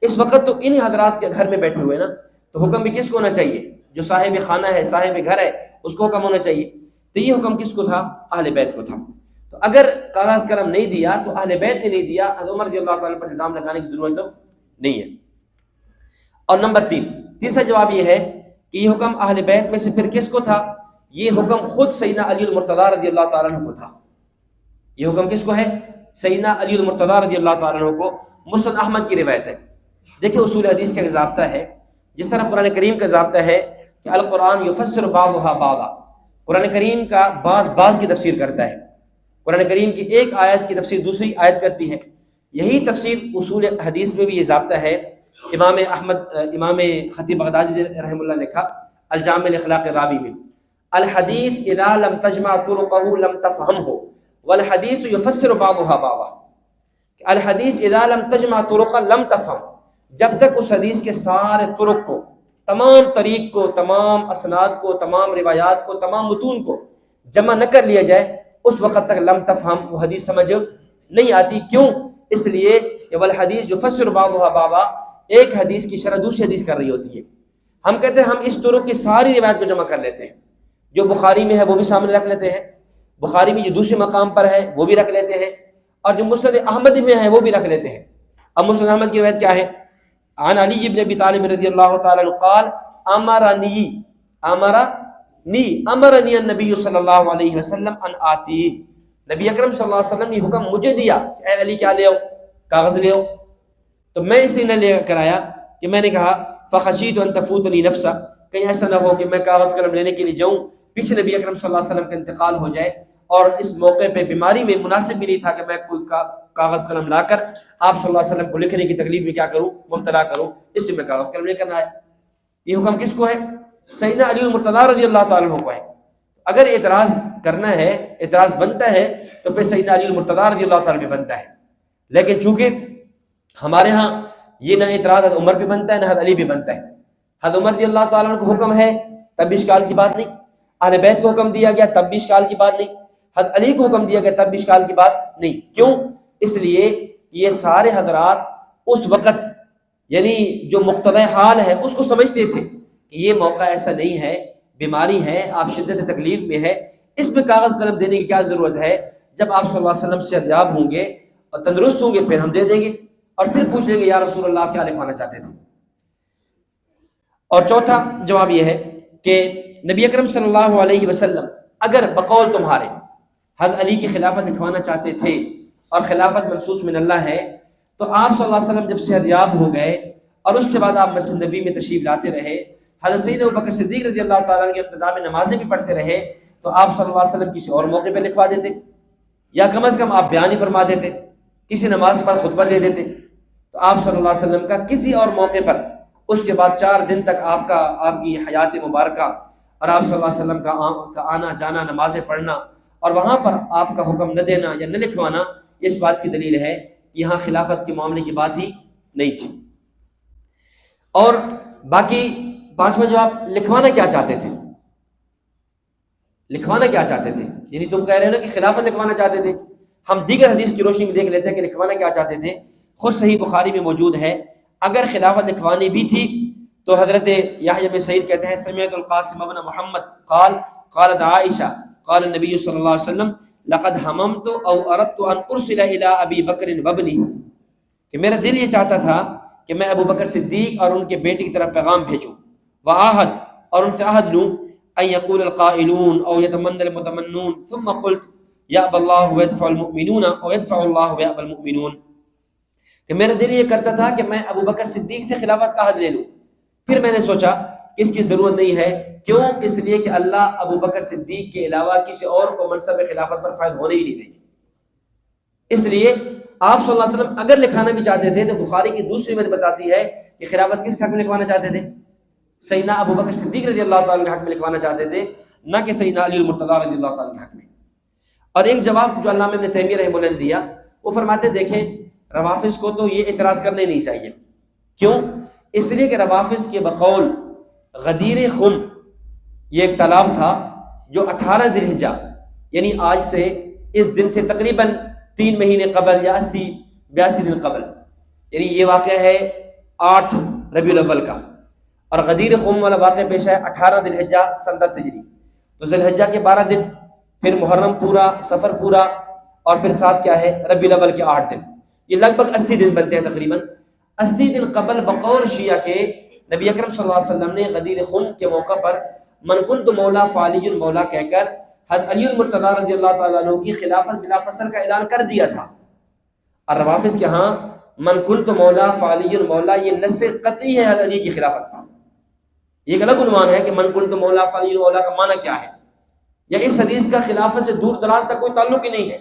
اس وقت تو انہی حضرات کے گھر میں بیٹھے ہوئے نا، تو حکم بھی کس کو ہونا چاہیے؟ جو صاحب خانہ ہے، صاحب گھر ہے، اس کو حکم ہونا چاہیے۔ تو یہ حکم کس کو تھا؟ اہل بیت کو تھا۔ تو اگر کاغذ قلم نہیں دیا تو اہل بیت نے نہیں دیا، حضرت عمر رضی اللہ تعالیٰ پر الزام لگانے کی ضرورت تو نہیں ہے۔ اور نمبر تیسرا جواب یہ ہے کہ یہ حکم اہل بیت میں سے پھر کس کو تھا؟ یہ حکم خود سیدنا علی المرتضیٰ رضی اللہ تعالیٰ عنہ کو تھا۔ یہ حکم کس کو ہے؟ سیدنا علی المرتضیٰ رضی اللہ تعالیٰ عنہ کو۔ مسند احمد کی روایت ہے۔ دیکھیں اصول حدیث کا ایک ضابطہ ہے، جس طرح قرآن کریم کا ضابطہ ہے کہ القرآن یفسر بعضها بعضا، قرآن کریم کا بعض کی تفسیر کرتا ہے، قرآن کریم کی ایک آیت کی تفسیر دوسری آیت کرتی ہے۔ یہی تفسیر اصول حدیث میں بھی یہ ضابطہ ہے۔ امام خطیب بغدادی رحمہ اللہ نے لکھا الجامع الاخلاق الراوی میں، الحدیث اذا لم تجمع طرقه لم تفهمه والحدیث یفسر بعضها بعضا۔ الحدیث اذا لم تجمع طرقه لم تفهم، جب تک اس حدیث کے سارے طرق کو، تمام طریق کو، تمام اسناد کو، تمام روایات کو، تمام متون کو جمع نہ کر لیا جائے، اس وقت تک لم تفہم، وہ حدیث سمجھ نہیں آتی۔ کیوں؟ اس لیے کہ والحدیث یفسر بعضها بعضا، ایک حدیث کی شرح دوسری حدیث کر رہی ہوتی ہے۔ ہم کہتے ہیں ہم اس طرق کی ساری روایت کو جمع کر لیتے ہیں، جو بخاری میں ہے وہ بھی سامنے رکھ لیتے ہیں، بخاری میں جو دوسرے مقام پر ہے وہ بھی رکھ لیتے ہیں، اور جو مسند احمد میں ہے وہ بھی رکھ لیتے ہیں۔ اب مسند احمد کی روایت کیا ہے؟ عن علی بن ابی طالب رضی اللہ تعالی عنہ قال امرنی النبی صلی اللہ علیہ وسلم ان آتی، نبی اکرم صلی اللہ علیہ وسلم نے حکم مجھے دیا کہ اے علی کیا لے آؤ؟ کاغذ لے آؤ۔ تو میں اس لیے نہ لے کر آیا کہ میں نے کہا فخشیت ان تفوتنی نفسا، کہیں ایسا نہ ہو کہ میں کاغذ قلم لینے کے لیے جاؤں، پیچھے نبی اکرم صلی اللہ علیہ وسلم کا انتقال ہو جائے، اور اس موقع پہ بیماری میں مناسب بھی نہیں تھا کہ میں کوئی کاغذ قلم لا کر آپ صلی اللہ علیہ وسلم کو لکھنے کی تکلیف میں کیا کروں، مبتلا کروں، اس لیے میں کاغذ قلم لے کر نہ آیا۔ یہ حکم کس کو ہے؟ سیدنا علی المرتضیٰ رضی اللہ تعالیٰ عنہ کو ہے۔ اگر اعتراض کرنا ہے، اعتراض بنتا ہے، تو پھر سیدنا علی المرتضیٰ رضی اللہ تعالیٰ عنہ پہ بنتا ہے، لیکن چونکہ ہمارے ہاں یہ نہ اعتراض حضرت عمر پہ بنتا ہے نہ حضرت علی پہ بنتا ہے۔ حضرت عمر رضی اللہ تعالیٰ عنہ کو حکم ہے تب بھی اشکال کی بات نہیں، اہل بیت کو حکم دیا گیا تب بھی اشکال کی بات نہیں، حضرت علی کو حکم دیا گیا تب بھی اشکال کی بات نہیں۔ کیوں؟ اس لیے یہ سارے حضرات اس وقت یعنی جو مقتضی حال ہے اس کو سمجھتے تھے کہ یہ موقع ایسا نہیں ہے، بیماری ہے، آپ شدت تکلیف میں ہے، اس میں کاغذ قلم دینے کی کیا ضرورت ہے؟ جب آپ صلی اللہ علیہ وسلم صحتیاب ہوں گے اور تندرست ہوں گے پھر ہم دے دیں گے، اور پھر پوچھ لیں گے یا رسول اللہ آپ کیا لکھوانا چاہتے تھے۔ اور چوتھا جواب یہ ہے کہ نبی اکرم صلی اللہ علیہ وسلم اگر بقول تمہارے حضرت علی کی خلافت لکھوانا چاہتے تھے اور خلافت منصوص من اللہ ہے، تو آپ صلی اللہ علیہ وسلم جب صحتیاب ہو گئے اور اس کے بعد آپ مسجد نبی میں تشریف لاتے رہے، حضرت سیدنا ابوبکر صدیق رضی اللہ تعالیٰ عنہ کے اقتداء میں نمازیں بھی پڑھتے رہے، تو آپ صلی اللہ علیہ وسلم کسی اور موقع پہ لکھوا دیتے، یا کم از کم آپ بیان ہی فرما دیتے، کسی نماز کے بعد خطبہ دے دیتے۔ تو آپ صلی اللہ علیہ وسلم کا کسی اور موقع پر اس کے بعد 4 دن تک آپ کی حیات مبارکہ اور آپ صلی اللہ علیہ وسلم کا آنا جانا، نمازیں پڑھنا اور وہاں پر آپ کا حکم نہ دینا یا نہ لکھوانا، اس بات کی دلیل ہے کہ یہاں خلافت کے معاملے کی بات ہی نہیں تھی۔ اور باقی پانچواں جواب، لکھوانا کیا چاہتے تھے؟ لکھوانا کیا چاہتے تھے؟ یعنی تم کہہ رہے ہو نا کہ خلافت لکھوانا چاہتے تھے، ہم دیگر حدیث کی روشنی میں دیکھ لیتے ہیں کہ لکھوانا کیا چاہتے تھے۔ خود صحیح بخاری میں موجود ہے، اگر خلافت لکھوانی بھی تھی تو حضرت یحییٰ بن سعید کہتے ہیں سمعت القاسم بن محمد قال قالت عائشہ قال النبی صلی اللہ علیہ وسلم لقد حممت او اردت ان ارسل الى ابی بکر وابنی، کہ میرا دل یہ چاہتا تھا کہ میں ابو بکر صدیق اور ان کے بیٹے کی طرف پیغام بھیجوں، وعہد اور ان سے عہد لوں، ان یقول القائلون او یتمنى المتمنون ثم قلت یأبی اللہ ویدفع المؤمنون او یدفع اللہ ویأبی المؤمنون، کہ میرا دل یہ کرتا تھا کہ میں ابو بکر صدیق سے خلافت کا عہد لے لوں، پھر میں نے سوچا کہ اس کی ضرورت نہیں ہے، کیوں؟ اس لیے کہ اللہ ابو بکر صدیق کے علاوہ کسی اور کو منصب خلافت پر فائز ہونے ہی نہیں دیں گے۔ اس لیے آپ صلی اللہ علیہ وسلم اگر لکھانا بھی چاہتے تھے تو بخاری کی دوسری مت بتاتی ہے کہ خلافت کس حق میں لکھوانا چاہتے تھے؟ سیدنا ابو بکر صدیق رضی اللہ تعالیٰ کے حق میں لکھوانا چاہتے تھے، نہ کہ سیدنا علی المرتضیٰ رضی اللہ تعالیٰ کے حق میں۔ اور ایک جواب جو علامہ ابن تیمیہ رحمہ اللہ نے دیا، وہ فرماتے دیکھیں روافظ کو تو یہ اعتراض کرنے نہیں چاہیے، کیوں؟ اس لیے کہ روافظ کے بقول غدیر خم یہ ایک تالاب تھا جو 18 ذی الحجہ یعنی آج سے اس دن سے تقریباً 3 مہینے قبل یا 82 دن قبل، یعنی یہ واقعہ ہے 8 ربیع الاول کا، اور غدیر خم والا واقعہ پیش ہے 18 ذی الحجہ سن 10 ہجری، تو ذی الحجہ کے 12 دن، پھر محرم پورا، سفر پورا، اور پھر ساتھ کیا ہے ربیع الاول کے 8 دن، یہ لگ بھگ 80 دن بنتے ہیں تقریباً۔ 80 دن قبل بقول شیعہ کے نبی اکرم صلی اللہ علیہ وسلم نے غدیر خم کے موقع پر من کنت مولا فعلی مولا کہہ کر حضرت علی المرتضیٰ رضی اللہ تعالیٰ عنہ کی خلافت بلا فصل کا اعلان کر دیا تھا۔ اور روافظ کے ہاں من کنت مولا فعلی مولا یہ نص قطعی ہے حضرت علی کی خلافت کا، یہ ایک الگ عنوان ہے کہ من کنت مولا فعلی مولا کا معنی کیا ہے، یا اس حدیث کا خلافت سے دور دراز تک کوئی تعلق ہی نہیں ہے۔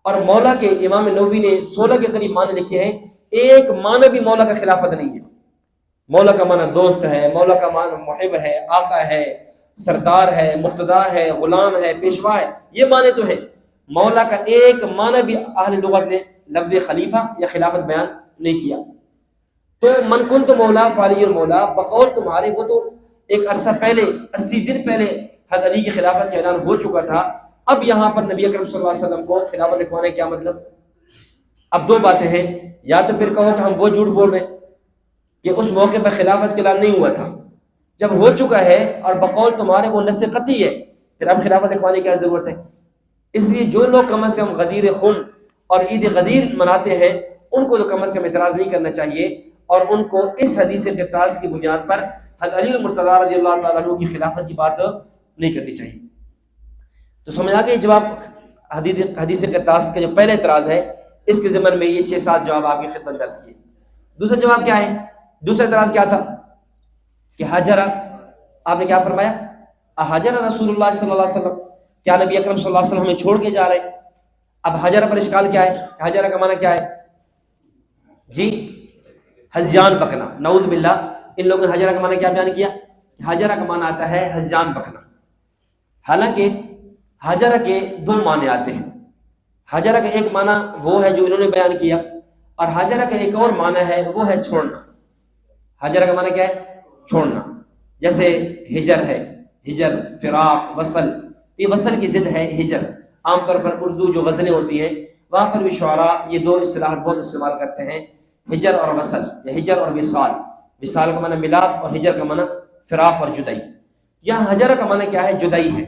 اور مولا کے امام نووی نے 16 کے قریب معنی لکھے ہیں، ایک معنی بھی مولا کا خلافت نہیں ہے۔ مولا کا معنی دوست ہے، مولا کا معنی محب ہے، آقا ہے، سردار ہے، مقتدا ہے، غلام ہے، پیشوا ہے، یہ معنی تو ہے۔ مولا کا ایک معنی بھی اہل لغت نے لفظ خلیفہ یا خلافت بیان نہیں کیا۔ تو من کنت مولا فعلی مولا بقول تمہارے وہ تو ایک عرصہ پہلے 80 دن پہلے حضرت علی کی خلافت کا اعلان ہو چکا تھا، اب یہاں پر نبی اکرم صلی اللہ علیہ وسلم کو خلافت لکھوانے کیا مطلب؟ اب دو باتیں ہیں، یا تو پھر کہو کہ ہم وہ جھوٹ بول رہے ہیں کہ اس موقع پر خلافت کا اعلان نہیں ہوا تھا، جب ہو چکا ہے اور بقول تمہارے وہ نص قطعی ہے، پھر اب خلافت لکھوانے کی کیا ضرورت ہے؟ اس لیے جو لوگ کم از کم غدیر خم اور عید غدیر مناتے ہیں ان کو تو کم از کم اعتراض نہیں کرنا چاہیے، اور ان کو اس حدیث قرطاس کی بنیاد پر حضرت علی المرتضیٰ رضی اللہ تعالیٰ عنہ کی خلافت کی بات نہیں کرنی چاہیے۔ تو سمجھ آ گئی جواب حدیث قرطاس کا جو پہلا اعتراض ہے، اس کے ضمن میں یہ 6-7 جواب آپ کی خدمت درس کیے۔ دوسرا جواب کیا ہے؟ دوسرا اعتراض کیا تھا کہ حاجرہ، آپ نے کیا فرمایا؟ حاجرہ رسول اللہ صلی اللہ علیہ وسلم، کیا نبی اکرم صلی اللہ علیہ وسلم ہمیں چھوڑ کے جا رہے ہیں؟ اب حاجرہ پر اشکال کیا ہے؟ حاجرہ کا معنی کیا ہے؟ جی ہذیان بکنا، نعوذ باللہ۔ ان لوگوں نے حاجرہ کا معنی کیا بیان کیا؟ حاجرہ کا معنی آتا ہے ہذیان بکنا، حالانکہ حاجرہ کے 2 معنی آتے ہیں۔ حاجرہ کا ایک معنی وہ ہے جو انہوں نے بیان کیا، اور حاجرہ کا ایک اور معنی ہے وہ ہے چھوڑنا۔ حاجرہ کا معنی کیا ہے؟ چھوڑنا، جیسے ہجر ہے، ہجر، فراق، وصل، یہ وصل کی ضد ہے ہجر۔ عام طور پر اردو جو غزلیں ہوتی ہیں وہاں پر بھی شعراء یہ 2 اصطلاحات بہت استعمال کرتے ہیں، ہجر اور وصل، یا ہجر اور وصال۔ وصال کا معنی ملاپ اور ہجر کا معنی فراق اور جدائی۔ یہاں حجرہ کا معنی کیا ہے؟ جدائی ہے۔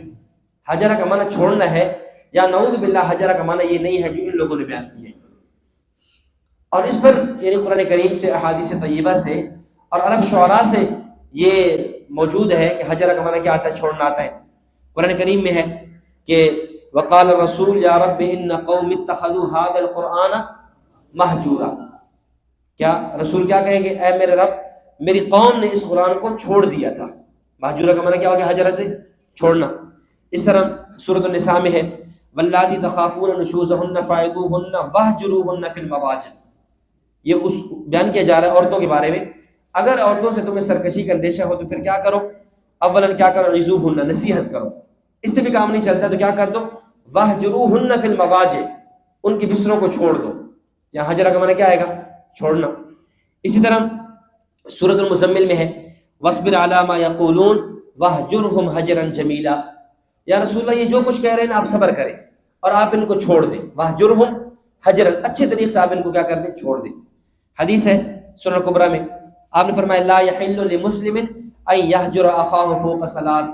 حجرہ کا معنی چھوڑنا ہے، یا نعوذ باللہ حجرہ کا معنی یہ نہیں ہے جو ان لوگوں نے بیان کی ہے۔ اور اس پر یعنی قرآن کریم سے، احادیث طیبہ سے اور عرب شعراء سے یہ موجود ہے کہ حجرہ کا معنی کیا آتا ہے؟ چھوڑنا آتا ہے۔ قرآن کریم میں ہے کہ وقال الرسول یا رب ان قوم اتخذوا هذا القرآن مہجورا، کیا رسول کیا کہیں گے؟ اے میرے رب میری قوم نے اس قرآن کو چھوڑ دیا تھا۔ مہجورا کا معنی کیا ہو گیا؟ حجرہ سے چھوڑنا۔ اس طرح سورۃ النساء میں ہے واللاتی تخافون نشوزهن فعظوهن واهجروهن فی المضاجع، یہ اس بیان کیا جا رہا ہے عورتوں کے بارے میں۔ اگر عورتوں سے تمہیں سرکشی کا اندیشہ ہو تو پھر کیا کرو؟ اولاً کیا کرو، عزوہن، نصیحت کرو. اس سے بھی کام نہیں چلتا تو کیا کر دو، واہجروہن فی المضاجع، ان کے بستروں کو چھوڑ دو. یہاں حجرہ کا معنی کیا آئے گا، چھوڑنا. اسی طرح سورۃ المزمل میں ہے وَاصْبِرْ عَلَىٰ مَا يَقُولُونَ وَاهْجُرْهُمْ هَجْرًا جَمِيلًا. یا رسول اللہ یہ جو کچھ کہہ رہے ہیں آپ صبر کریں اور آپ ان کو چھوڑ دیں. وَاهْجُرْهُمْ هَجْرًا، اچھے طریقے سے آپ ان کو کیا کر دیں، چھوڑ دیں. حدیث ہے سنن کبریٰ میں، آپ نے فرمایا لا يحل لمسلم ان يهجر اخاه فوق ثلاث،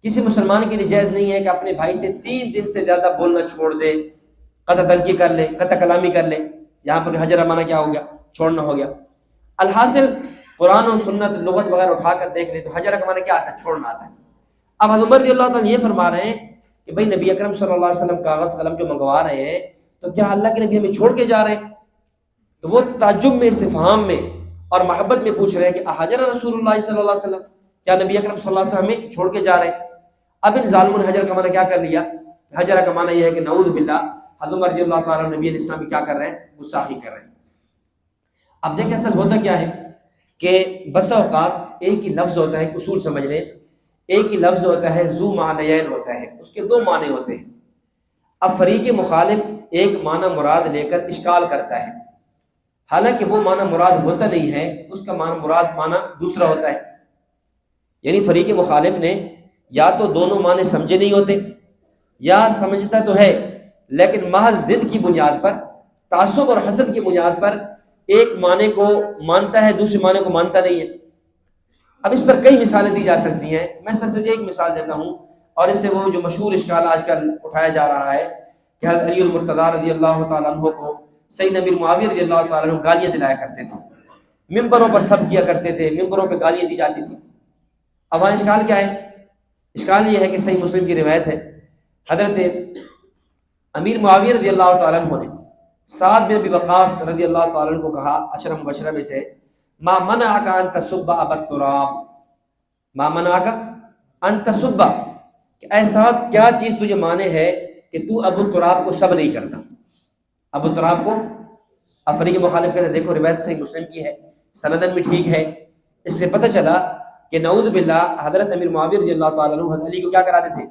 کسی مسلمان کے لیے جائز نہیں ہے کہ اپنے بھائی سے 3 دن سے زیادہ بولنا چھوڑ دے، قطع تلقی کر لے، قطع کلامی کر لے. یہاں پر حجرہ معنی کیا ہو گیا، چھوڑنا ہو گیا. الحاصل قرآن و سنت لغت وغیرہ اٹھا کر دیکھ لیں تو حجرہ کا معنی کیا آتا ہے، چھوڑنا آتا ہے. اب حضرت عمر رضی اللہ تعالیٰ یہ فرما رہے ہیں کہ بھائی نبی اکرم صلی اللہ علیہ وسلم کاغذ قلم جو منگوا رہے ہیں تو کیا اللہ کے نبی ہمیں چھوڑ کے جا رہے ہیں؟ تو وہ تعجب میں، استفہام میں اور محبت میں پوچھ رہے ہیں کہ احجر رسول اللہ صلی اللہ علیہ وسلم، کیا نبی اکرم صلی اللہ علیہ وسلم ہمیں چھوڑ کے جا رہے ہیں؟ اب ان ظالموں نے حجر کا معنی کیا کر لیا، حجرہ کا معنی یہ ہے کہ نعوذ باللہ حضرت عمر رضی اللہ تعالیٰ نبی علیہ السلام کیا کر رہے ہیں، گستاخی کر رہے ہیں. اب دیکھیں اصل ہوتا کیا ہے کہ بسا اوقات ایک ہی لفظ ہوتا ہے، ایک اصول سمجھ لیں، ایک ہی لفظ ہوتا ہے ذو معنیین ہوتا ہے، اس کے 2 معنی ہوتے ہیں. اب فریق مخالف ایک معنی مراد لے کر اشکال کرتا ہے، حالانکہ وہ معنی مراد ہوتا نہیں ہے، اس کا معنی دوسرا ہوتا ہے. یعنی فریق مخالف نے یا تو دونوں معنی سمجھے نہیں ہوتے، یا سمجھتا تو ہے لیکن محض ضد کی بنیاد پر، تعصب اور حسد کی بنیاد پر ایک معنی کو مانتا ہے، دوسرے معنی کو مانتا نہیں ہے. اب اس پر کئی مثالیں دی جا سکتی ہیں، میں اس پر صرف ایک مثال دیتا ہوں، اور اس سے وہ جو مشہور اشکال آج کل اٹھایا جا رہا ہے کہ حضرت علی المرتضیٰ رضی اللہ تعالیٰ عنہ کو سیدنا امیر معاویہ رضی اللہ تعالیٰ عنہ گالیاں دلایا کرتے تھے، ممبروں پر سب کیا کرتے تھے، ممبروں پہ گالیاں دی جاتی تھیں. اب وہاں اشکال کیا ہے؟ اشکال یہ ہے کہ صحیح مسلم کی روایت ہے، حضرت امیر معاویہ رضی اللہ تعالیٰ عنہ نے سعد بن ابی وقاص رضی اللہ تعالیٰ عنہ کو کہا، عشرہ مبشرہ میں سے، ما منعک ان تسب ابا التراب، ما منعک ان تسب، کہ اے سعد کیا چیز تجھے مانے ہے کہ تو ابو التراب کو سب نہیں کرتا. ابو التراب کو اب فریق مخالف کہتے ہیں، دیکھو روایت صحیح مسلم کی ہے، سندن بھی ٹھیک ہے. اس سے پتہ چلا کہ نعوذ باللہ حضرت امیر معاویہ رضی اللہ تعالیٰ عنہ حضرت علی کو کیا کراتے تھے،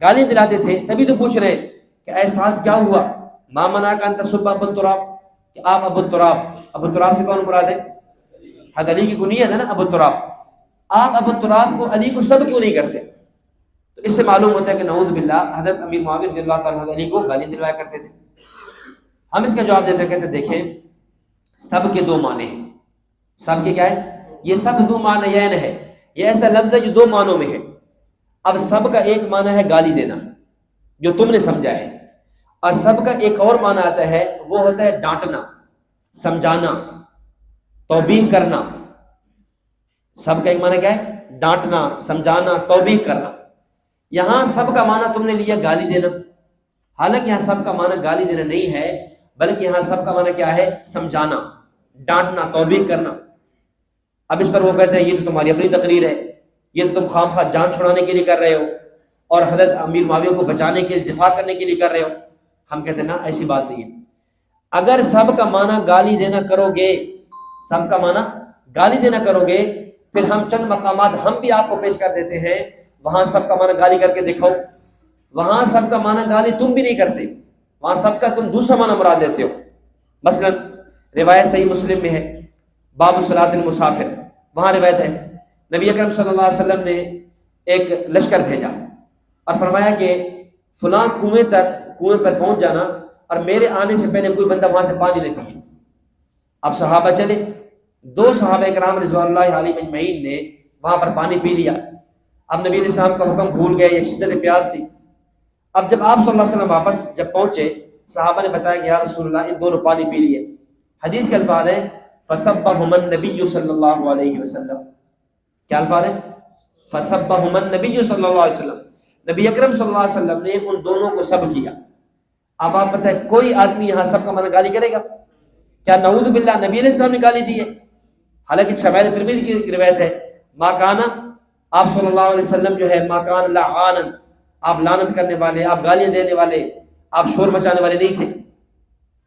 گالیاں دلاتے تھے. تبھی تو پوچھ رہے ہیں کہ اے سعد کیا ہوا، ما منعک ان تسب ابا التراب، کہ آپ ابو التراب سے کون مراد ہے، حضرت علی کی کنیت ہے نا ابو التراب، آپ ابو التراب کو، علی کو سب کیوں نہیں کرتے؟ تو اس سے معلوم ہوتا ہے کہ نعوذ باللہ حضرت امیر معاویہ رضی اللہ تعالیٰ حضرت علی کو گالیاں دلوایا کرتے تھے. ہم اس کا جواب دیتے کہتے دیکھیں سب کے 2 معنی ہیں. سب کے کیا ہے، یہ سب ذو معنیین ہے، یہ ایسا لفظ ہے جو 2 معنوں میں ہے. اب سب کا ایک معنی ہے گالی دینا جو تم نے سمجھا ہے، اور سب کا ایک اور معنی آتا ہے، وہ ہوتا ہے ڈانٹنا، سمجھانا، توبیخ کرنا. سب کا ایک معنی کیا ہے، ڈانٹنا، سمجھانا، توبیخ کرنا. یہاں سب کا معنی تم نے لیا گالی دینا، حالانکہ یہاں سب کا معنی گالی دینا نہیں ہے، بلکہ یہاں سب کا معنی کیا ہے، سمجھانا، ڈانٹنا، توبیخ کرنا. اب اس پر وہ کہتے ہیں یہ تو تمہاری اپنی تقریر ہے، یہ تو تم خام خواہ جان چھڑانے کے لیے کر رہے ہو اور حضرت امیر معاویہ کو بچانے کے لیے، دفاع کرنے کے لیے کر رہے ہو. ہم کہتے ہیں نا ایسی بات نہیں ہے. اگر سب کا معنی گالی دینا کرو گے، سب کا معنی گالی دینا کرو گے، پھر ہم چند مقامات ہم بھی آپ کو پیش کر دیتے ہیں، وہاں سب کا معنی گالی کر کے دکھاؤ. وہاں سب کا معنی گالی تم بھی نہیں کرتے، وہاں سب کا تم دوسرا معنی مراد لیتے ہو. مثلا روایت صحیح مسلم میں ہے باب صلاۃ المسافر، وہاں روایت ہے نبی اکرم صلی اللہ علیہ وسلم نے ایک لشکر بھیجا اور فرمایا کہ فلاں کنویں پر پہنچ جانا اور میرے آنے سے پہلے کوئی بندہ وہاں سے پانی نہ پیے. اب صحابہ چلے، 2 صحابہ کرام رضوان اللہ علیہم اجمعین نے وہاں پر پانی پی لیا. اب نبی علیہ السلام کا حکم بھول گئے، یہ شدت پیاس تھی. اب جب آپ صلی اللہ علیہ وسلم واپس جب پہنچے، صحابہ نے بتایا کہ یا رسول اللہ ان دونوں پانی پی لیے. حدیث کے الفاظ ہیں فَسَبَّهُمَا النَّبِيُّ صلی اللہ علیہ وسلم. کیا الفاظ ہیں؟ فَسَبَّهُمَا النَّبِيُّ صلی اللہ علیہ وسلم. نبی اکرم صلی اللہ علیہ وسلم نے ان دونوں کو سب کیا. اب آپ بتائیں کوئی آدمی یہاں سب کا معنی گالی کرے گا؟ کیا نعوذ باللہ نبی علیہ السلام نے گالی دی ہے؟ حالانکہ شمائل ترمذی کی روایت ہے ما کانا، آپ صلی اللہ علیہ وسلم جو ہے ما کان لعانا، آپ لعنت کرنے والے، آپ گالیاں دینے والے، آپ شور مچانے والے نہیں تھے.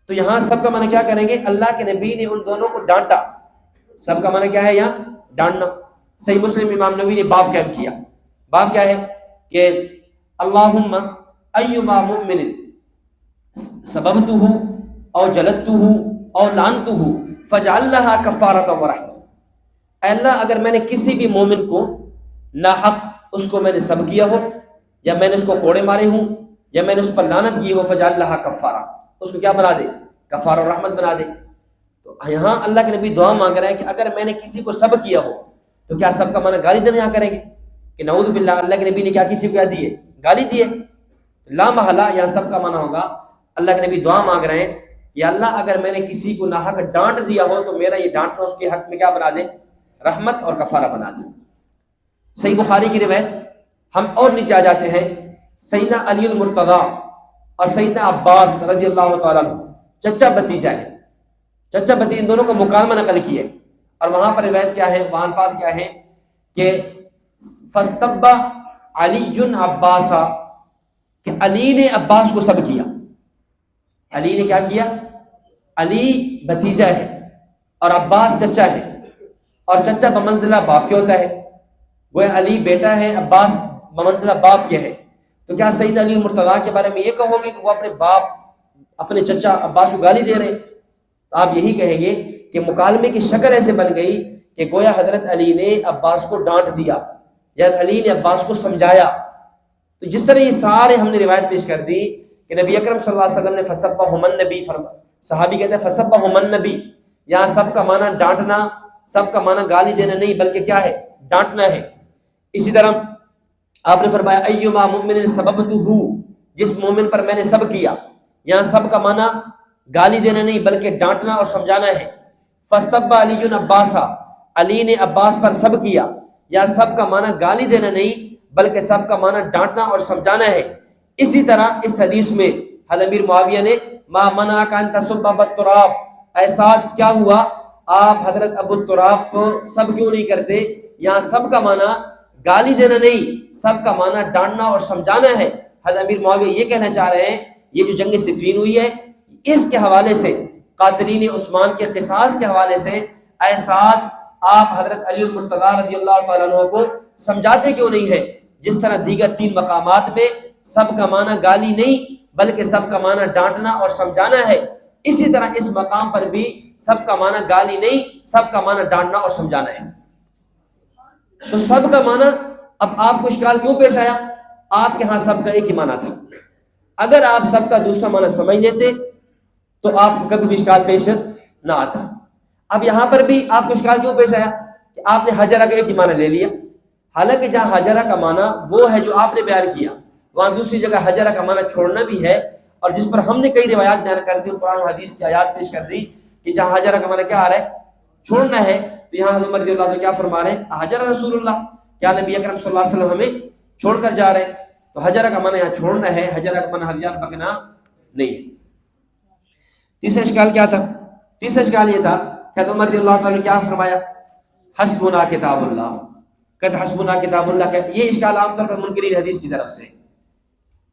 تو یہاں سب کا معنی کیا کریں گے؟ اللہ کے نبی نے ان دونوں کو ڈانٹا. سب کا معنی کیا ہے یہاں؟ ڈانٹنا. صحیح مسلم امام نووی نے باب قائم کیا. باب کیا ہے کہ اللہم ایما مؤمن سببتہ او جلدتہ او لعنتہ فاجعل لها کفارۃ ورحمۃ. اے اللہ اگر میں نے کسی بھی مومن کو ناحق اس کو میں نے سب کیا ہو، یا میں نے اس کو کوڑے مارے ہوں، یا میں نے اس پر لعنت کی ہو، فاجعل لها کفارہ، اس کو کیا بنا دے؟ کفارہ اور رحمت بنا دے. تو یہاں اللہ کے نبی دعا مانگ رہے ہیں کہ اگر میں نے کسی کو سب کیا ہو تو کیا سب کا معنی گالی دینا یہاں کریں گے کہ نعوذ باللہ اللہ کے نبی نے کیا کسی کو کیا دیے؟ گالی دیے. لا محالہ یہاں سب کا معنی ہوگا اللہ کے نبی دعا مانگ رہے ہیں یا اللہ اگر میں نے کسی کو ناحق ڈانٹ دیا ہو تو میرا یہ ڈانٹنا اس کے حق میں کیا بنا دے؟ رحمت اور کفارہ بنا دے. صحیح بخاری کی روایت ہم اور نیچے آ جاتے ہیں. سیدنا علی المرتضیٰ اور سیدنا عباس رضی اللہ تعالیٰ عنہ چچا بتیجا ہے، چچا بتیجا ان دونوں کا مکالمہ نقل کیا ہے. اور وہاں پر روایت کیا ہے، وہاں الفاظ کیا ہے کہ فاستب علی عباسا، کہ علی نے عباس کو سب کیا. علی نے کیا کیا؟ علی بھتیجا ہے اور عباس چچا ہے، اور چچا بمنزلہ باپ کے ہوتا ہے. وہ علی بیٹا ہے، عباس بمنزلہ باپ کے ہے. تو کیا سید علی المرتضیٰ کے بارے میں یہ کہو گے کہ وہ اپنے باپ اپنے چچا عباس کو گالی دے رہے؟ تو آپ یہی کہیں گے کہ مکالمے کی شکل ایسے بن گئی کہ گویا حضرت علی نے عباس کو ڈانٹ دیا یا علی نے عباس کو سمجھایا. تو جس طرح یہ سارے ہم نے روایت پیش کر دی کہ نبی اکرم صلی اللہ علیہ وسلم نے فسبہم النبی فرمایا. صحابی کہتے ہیں فسبہم النبی، یہاں سب کا معنی ڈانٹنا، سب کا معنی گالی دینا نہیں بلکہ کیا ہے؟ ڈانٹنا ہے. اسی طرح آپ نے فرمایا ایما مؤمن سببتہ، جس مومن پر میں نے سب کیا، یہاں سب کا معنی گالی دینا نہیں بلکہ ڈانٹنا اور سمجھانا ہے. فاستب علی عباسا، علی نے عباس پر سب کیا، یا سب کا معنی گالی دینا نہیں بلکہ سب کا معنی ڈانٹنا اور سمجھانا ہے. اسی طرح اس حدیث میں حضرت امیر معاویہ نے ما منعک ان تسب ابا التراب، اے سعد کیا ہوا آپ حضرت ابو التراب کو سب کیوں نہیں کرتے؟ یہاں سب کا معنی گالی دینا نہیں، سب کا معنی ڈانٹنا اور سمجھانا ہے. حضرت امیر معاویہ یہ کہنا چاہ رہے ہیں یہ جو جنگ صفین ہوئی ہے اس کے حوالے سے، قاتلین عثمان کے قصاص کے حوالے سے، اے سعد آپ حضرت علی المرتضیٰ رضی اللہ تعالیٰ عنہ کو سمجھاتے کیوں نہیں ہے؟ جس طرح دیگر 3 مقامات میں سب کا معنی گالی نہیں بلکہ سب کا معنی ڈانٹنا اور سمجھانا ہے، اسی طرح اس مقام پر بھی سب کا معنی گالی نہیں، سب کا معنی ڈانٹنا اور سمجھانا ہے. تو سب کا معنی اب آپ کو اشکال کیوں پیش آیا؟ آپ کے ہاں سب کا ایک ہی معنی تھا. اگر آپ سب کا دوسرا معنی سمجھ لیتے تو آپ کو کبھی بھی اشکال پیش نہ آتا. اب یہاں پر بھی آپ کو اشکال کیوں پیش آیا کہ آپ نے حجرہ کا ایک ہی معنی لے لیا، حالانکہ جہاں حجرہ کا معنی وہ ہے جو آپ نے بیان کیا، وہاں دوسری جگہ حجرہ کا معنی چھوڑنا بھی ہے، اور جس پر ہم نے کئی روایات بیان کر دی، قرآن و حدیث کی آیات پیش کر دی کہ جہاں حجرہ کا معنی کیا آ رہا ہے؟ چھوڑنا ہے. تو یہاں حضرت عمر رضی اللہ عنہ کیا فرما رہے ہیں؟ حجرہ رسول اللہ، کیا نبی اکرم صلی اللہ علیہ وسلم ہمیں چھوڑ کر جا رہے ہیں؟ تو حجرہ کا معنی یہاں چھوڑنا ہے، حجرہ کا معنی ہتھیار پکنا نہیں ہے. تیسرا اشکال کیا تھا؟ تیسرا اشکال یہ تھا کہ حضرت عمر رضی اللہ تعالیٰ نے کیا فرمایا؟ حسبنا کتاب اللہ، کہتے حسبنا کتاب اللہ کا یہ اشکال عام طور پر منکرین حدیث کی طرف سے.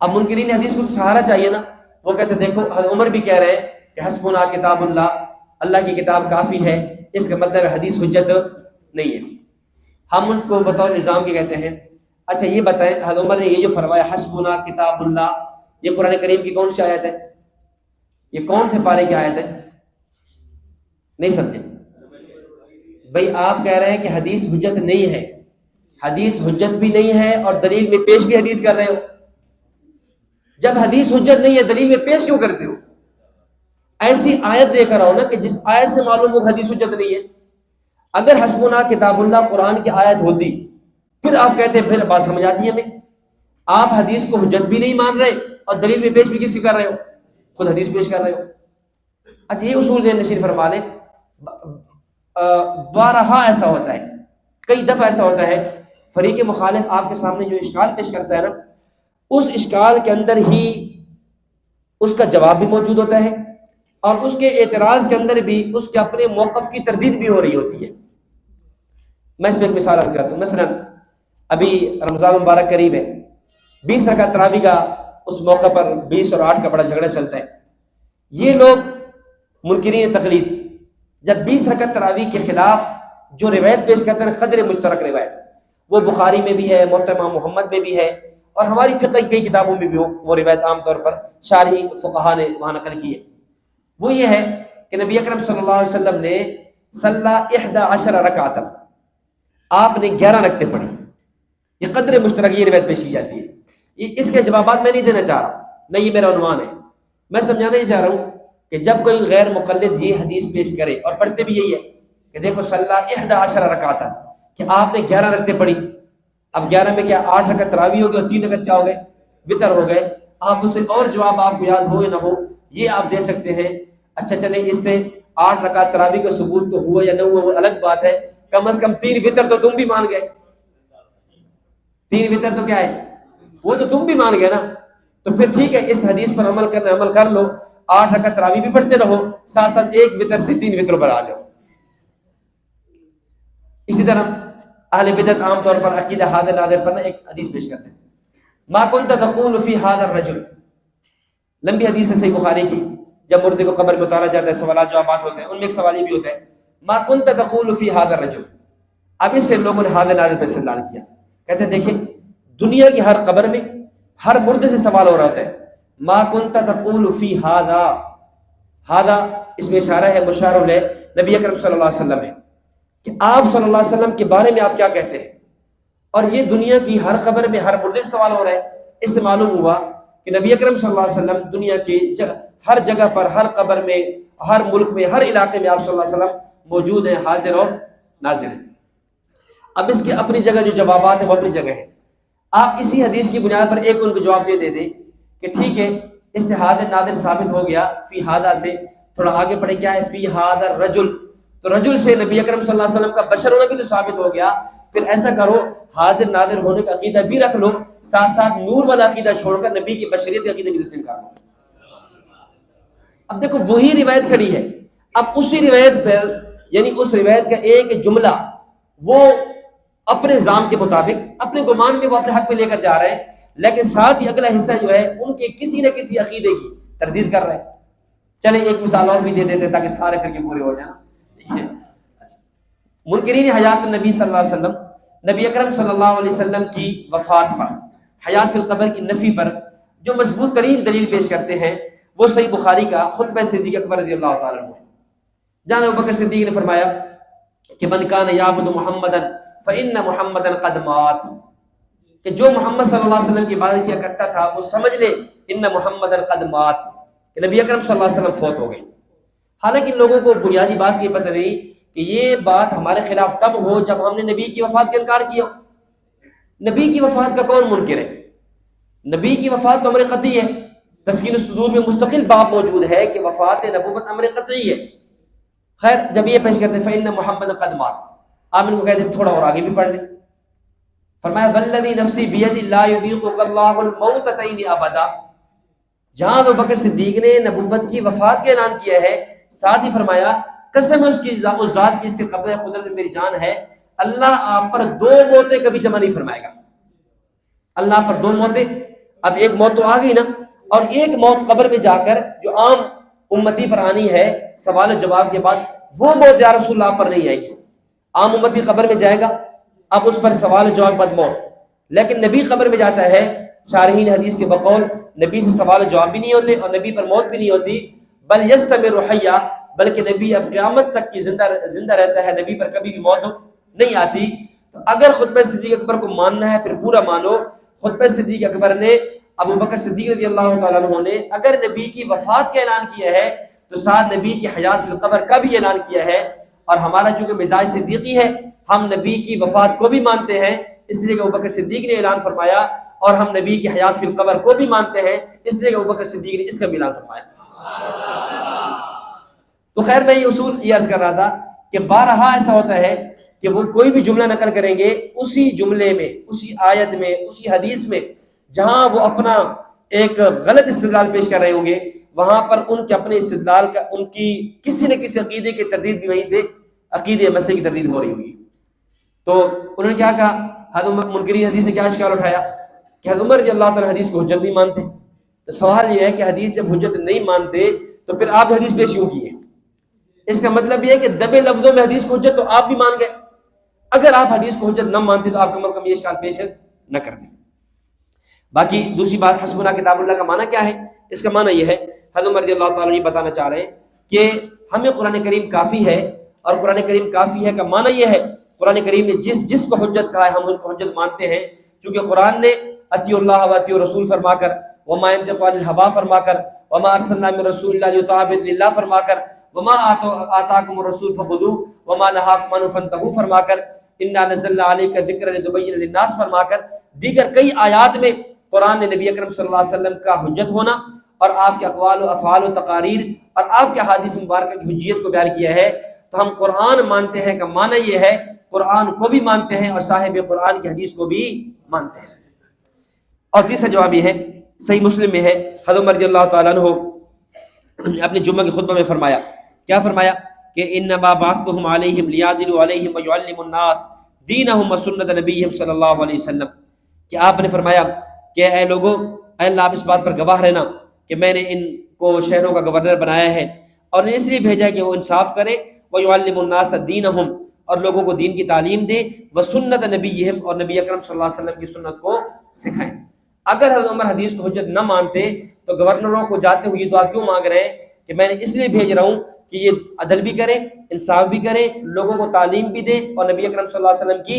اب منکرین حدیث کو سہارا چاہیے نا، وہ کہتے دیکھو حضرت عمر بھی کہہ رہے ہیں کہ حسبنا کتاب اللہ، اللہ کی کتاب کافی ہے، اس کا مطلب حدیث حجت نہیں ہے. ہم ان کو بطور الزام کے کہتے ہیں اچھا یہ بتائیں حضرت عمر نے یہ جو فرمایا حسبنا کتاب اللہ، یہ قرآن کریم کی کون سی آیت ہے؟ یہ کون سے پارے کی آیت ہے؟ نہیں سمجھے بھائی؟ آپ کہہ رہے ہیں کہ حدیث حجت نہیں ہے، حدیث حجت بھی نہیں ہے اور دلیل میں پیش بھی حدیث کر رہے ہو. جب حدیث حجت نہیں ہے دلیل میں پیش کیوں کرتے ہو؟ ایسی آیت لے کر آؤ نا کہ جس آیت سے معلوم ہو کہ حدیث حجت نہیں ہے. اگر حسبنا کتاب اللہ قرآن کی آیت ہوتی پھر آپ کہتے پھر بات سمجھ آتی ہے ہمیں. آپ حدیث کو حجت بھی نہیں مان رہے اور دلیل میں پیش بھی کس کی کر رہے ہو؟ خود حدیث پیش کر رہے ہو. اچھا یہ اصول ذہن نشین فرما لیں، بارہا ایسا ہوتا ہے، کئی دفعہ ایسا ہوتا ہے فریق مخالف آپ کے سامنے جو اشکال پیش کرتا ہے نا، اس اشکال کے اندر ہی اس کا جواب بھی موجود ہوتا ہے اور اس کے اعتراض کے اندر بھی اس کے اپنے موقف کی تردید بھی ہو رہی ہوتی ہے. میں اس پہ ایک مثال عرض کرتا ہوں. مثلا ابھی رمضان مبارک قریب ہے، 20 رکعت تراویح کا اس موقع پر 20 اور 8 کا بڑا جھگڑا چلتا ہے. یہ لوگ منکرین تقلید جب 20 رکعت تراویح کے خلاف جو روایت پیش کرتے ہیں قدر مشترک روایت، وہ بخاری میں بھی ہے، موطأ امام محمد میں بھی ہے، اور ہماری فقہ کی کئی کتابوں میں بھی وہ روایت عام طور پر شارحی فقہا نے وہاں نقل کی ہے۔ وہ یہ ہے کہ نبی اکرم صلی اللہ علیہ وسلم نے صلی 11 رکعۃ، آپ نے 11 رکعتیں پڑھی۔ یہ قدر مشترک یہ روایت پیش کی جاتی ہے۔ یہ اس کے جوابات میں نہیں دینا چاہ رہا، نہ یہ میرا عنوان ہے، میں سمجھانا ہی چاہ رہا ہوں کہ جب کوئی غیر مقلد یہ حدیث پیش کرے، اور پڑھتے بھی یہی ہے کہ دیکھو صلی 11 رکعۃ، کہ آپ نے 11 رکعتیں پڑھی۔ اب 11 میں کیا 8 رکعت تراویح ہو گئی اور 3 رکعت کیا ہو گئے؟ وطر ہو گئے۔ آپ اسے اور جواب آپ کو یاد ہو یا نہ ہو یہ آپ دے سکتے ہیں۔ اچھا چلیں، اس سے 8 رکعت تراویح کا ثبوت تو ہوا یا نہ ہوا وہ الگ بات ہے، کم از کم 3 وطر تو تم بھی مان گئے۔ 3 وطر تو کیا ہے، وہ تو تم بھی مان گئے نا۔ تو پھر ٹھیک ہے، اس حدیث پر عمل کرنا عمل کر لو، 8 رکعت تراویح بھی پڑھتے رہو، ساتھ ساتھ 1 وطر سے 3 وطروں پر آ جاؤ۔ اسی طرح اہل بدعت عام طور پر عقیدہ حاضر ناظر پر ایک حدیث پیش کرتے ہیں، ما کنت تقول فی ھذا الرجل، لمبی حدیث ہے صحیح بخاری کی، جب مردے کو قبر میں اتارا جاتا ہے سوالات جوابات ہوتے ہیں، ان میں ایک سوال یہ بھی ہوتا ہے ما کنت تقول فی ھذا الرجل۔ اب اس سے لوگوں نے حاضر ناظر پر استدلال کیا، کہتے ہیں دیکھیں دنیا کی ہر قبر میں ہر مردے سے سوال ہو رہا ہوتا ہے، ما کنت تقول فی ھذا، ھذا اس میں اشارہ ہے مشار الیہ نبی اکرم صلی اللہ علیہ وسلم ہے، کہ آپ صلی اللہ علیہ وسلم کے بارے میں آپ کیا کہتے ہیں۔ اور یہ دنیا کی ہر قبر میں ہر مردے سے سوال ہو رہا ہے، اس سے معلوم ہوا کہ نبی اکرم صلی اللہ علیہ وسلم دنیا کی ہر جگہ پر، ہر قبر میں، ہر ملک میں، ہر علاقے میں آپ صلی اللہ علیہ وسلم موجود ہیں، حاضر اور ناظر ہیں۔ اب اس کے اپنی جگہ جو جوابات ہیں وہ اپنی جگہ ہیں۔ آپ اسی حدیث کی بنیاد پر ایک ان کو جواب یہ دے دیں کہ ٹھیک ہے، اس سے حاضر ناظر ثابت ہو گیا، فی ھذا سے تھوڑا آگے پڑھے کیا ہے، فی ھذا الرجل، تو رجل سے نبی اکرم صلی اللہ علیہ وسلم کا بشر ہونا بھی تو ثابت ہو گیا۔ پھر ایسا کرو، حاضر ناظر ہونے کا عقیدہ بھی رکھ لو، ساتھ ساتھ نور والا عقیدہ چھوڑ کر نبی کی بشریت کا عقیدہ بھی تسلیم کر لو۔ اب دیکھو وہی روایت کھڑی ہے، اب اسی روایت پر، یعنی اس روایت کا ایک جملہ وہ اپنے ذام کے مطابق، اپنے گمان میں وہ اپنے حق میں لے کر جا رہے ہیں، لیکن ساتھ ہی اگلا حصہ جو ہے ان کے کسی نہ کسی عقیدے کی تردید کر رہے ہیں۔ چلیں ایک مثال اور بھی دے دیتے تاکہ سارے فرقے پورے ہو جائیں۔ منکرین حیات النبی صلی اللہ علیہ وسلم، نبی اکرم صلی اللہ علیہ وسلم کی وفات پر، حیات فی القبر کی نفی پر جو مضبوط ترین دلیل پیش کرتے ہیں وہ صحیح بخاری کا خطبہ صدیق اکبر رضی اللہ تعالیٰ عنہ ہے، جہاں ابوبکر صدیق نے فرمایا کہ من کان یعبد محمدا فإن محمدا قد مات، کہ جو محمد صلی اللہ علیہ وسلم کی عبادت کیا کرتا تھا وہ سمجھ لے ان محمدا قد مات، کہ نبی اکرم صلی اللہ علیہ وسلم فوت ہو گئے۔ حالانکہ ان لوگوں کو بنیادی بات کی پتہ نہیں کہ یہ بات ہمارے خلاف تب ہو جب ہم نے نبی کی وفات کا انکار کیا ہو۔ نبی کی وفات کا کون منکر ہے؟ نبی کی وفات تو امر قطعی ہے، تسکین الصدور میں مستقل باب موجود ہے کہ وفات نبوت امر قطعی ہے۔ خیر، جب یہ پیش کرتے فإن محمد قد مات، آپ ان کو کہتے تھوڑا اور آگے بھی پڑھ لیں، فرمایا والذی نفسی بید لا یذیقک اللہ الموتتین ابدا، جہاں ابوبکر صدیق نے نبوت کی وفات کا اعلان کیا ہے، ساتھ ہی فرمایا قسم اس کی اس ذات کی، اس سے قبضہ قدرت میری جان ہے، اللہ آپ پر 2 موتیں کبھی جمع نہیں فرمائے گا۔ اللہ پر 2 موتیں، اب ایک موت تو آ گئی نا، اور ایک موت قبر میں جا کر جو عام امتی پر آنی ہے سوال و جواب کے بعد، وہ موت یا رسول اللہ پر نہیں آئے گی۔ عام امتی قبر میں جائے گا، اب اس پر سوال و جواب بعد موت، لیکن نبی قبر میں جاتا ہے، شارحین حدیث کے بقول نبی سے سوال و جواب بھی نہیں ہوتے اور نبی پر موت بھی نہیں ہوتی، بل یستمر حیا، بلکہ نبی اب قیامت تک کی زندہ رہتا ہے، نبی پر کبھی بھی موت نہیں آتی۔ تو اگر خطبہ صدیق اکبر کو ماننا ہے پھر پورا مانو، خطبہ صدیق اکبر نے، ابوبکر صدیق رضی اللہ تعالیٰ عنہ نے اگر نبی کی وفات کا اعلان کیا ہے تو ساتھ نبی کی حیات فی القبر کا بھی اعلان کیا ہے، اور ہمارا چونکہ مزاج صدیقی ہے ہم نبی کی وفات کو بھی مانتے ہیں، اس لیے کہ ابوبکر صدیق نے اعلان فرمایا، اور ہم نبی کی حیات فی القبر کو بھی مانتے ہیں، اس لیے کہ ابوبکر صدیق نے اس کا بھی اعلان فرمایا۔ تو خیر، میں یہ اصول یہ عرض کر رہا تھا کہ بارہا ایسا ہوتا ہے کہ وہ کوئی بھی جملہ نقل کریں گے، اسی جملے میں، اسی آیت میں، اسی حدیث میں جہاں وہ اپنا ایک غلط استدلال پیش کر رہے ہوں گے، وہاں پر ان کے اپنے استدلال کا، ان کی کسی نہ کسی عقیدے کی تردید بھی وہیں سے عقیدے مسئلے کی تردید ہو رہی ہوگی۔ تو انہوں نے کیا کہا، حضرت منکرین حدیث سے کیا اشکال اٹھایا کہ حضرت عمر رضی اللہ تعالیٰ حدیث کو حجت نہیں مانتے۔ تو سوال یہ ہے کہ حدیث جب حجت نہیں مانتے تو پھر آپ حدیث پیش کیوں کیے؟ اس کا مطلب یہ ہے کہ دبے لفظوں میں حدیث کو حجت تو آپ بھی مان گئے۔ اگر آپ حدیث کو حجت نہ مانتے تو آپ کم از کم یہ اشکال پیش نہ کر دیں۔ باقی دوسری بات، حسبنا کتاب اللہ کا معنی کیا ہے؟ اس کا معنی یہ ہے، حضرت عمر رضی اللہ تعالیٰ یہ بتانا چاہ رہے ہیں کہ ہمیں قرآن کریم کافی ہے، اور قرآن کریم کافی ہے کا معنی یہ ہے قرآن کریم نے جس کو حجت کہا ہے ہم اس کو حجت مانتے ہیں، کیونکہ قرآن نے اطیعوا اللہ و اطیعوا الرسول فرما کر، وما ينطق عن الهوى فرما کر، وما ارسلنا من رسول الا ليطاع باذن اللہ فرما کر، وما آتاکم الرسول فخذوه وما نهاکم عنه فانتهوا فرما کر، انا نزلنا عليك الذکر لتبین للناس فرما کر، دیگر کئی آیات میں قرآن نے نبی اکرم صلی اللہ علیہ وسلم کا حجت ہونا اور آپ کے اقوال و افعال و تقاریر اور آپ کے احادیث مبارکہ کی حجیت کو بیان کیا ہے۔ تو ہم قرآن مانتے ہیں کا معنی یہ ہے قرآن کو بھی مانتے ہیں اور صاحب قرآن کی حدیث کو بھی مانتے ہیں۔ اور تیسرا جواب یہ ہے، صحیح مسلم میں ہے، حضرت عمر رضی اللہ تعالیٰ عنہ اپنے جمعہ کے خطبہ میں فرمایا، کیا فرمایا کہ انما بعثتهم علیہم لیعدلوا علیہم ویعلموا الناس دینہم وسنت نبیہم صلی اللہ علیہ وسلم، کہ آپ نے فرمایا کہ اے لوگوں، اے اللہ آپ اس بات پر گواہ رہنا کہ میں نے ان کو شہروں کا گورنر بنایا ہے اور نے اس لیے بھیجا ہے کہ وہ انصاف کرے، وَيُعَلِّمُ النَّاسَ دِينَهُمْ، اور لوگوں کو دین کی تعلیم دے، وَسُنَّتَ نَبِيِّهِمْ، اور نبی اکرم صلی اللہ علیہ وسلم کی سنت کو سکھائیں۔ اگر حضرت عمر حدیث کو حجت نہ مانتے تو گورنروں کو جاتے ہوئے دعا کیوں مانگ رہے ہیں کہ میں نے اس لیے بھیج رہا ہوں کہ یہ عدل بھی کریں، انصاف بھی کریں، لوگوں کو تعلیم بھی دیں اور نبی اکرم صلی اللہ علیہ وسلم کی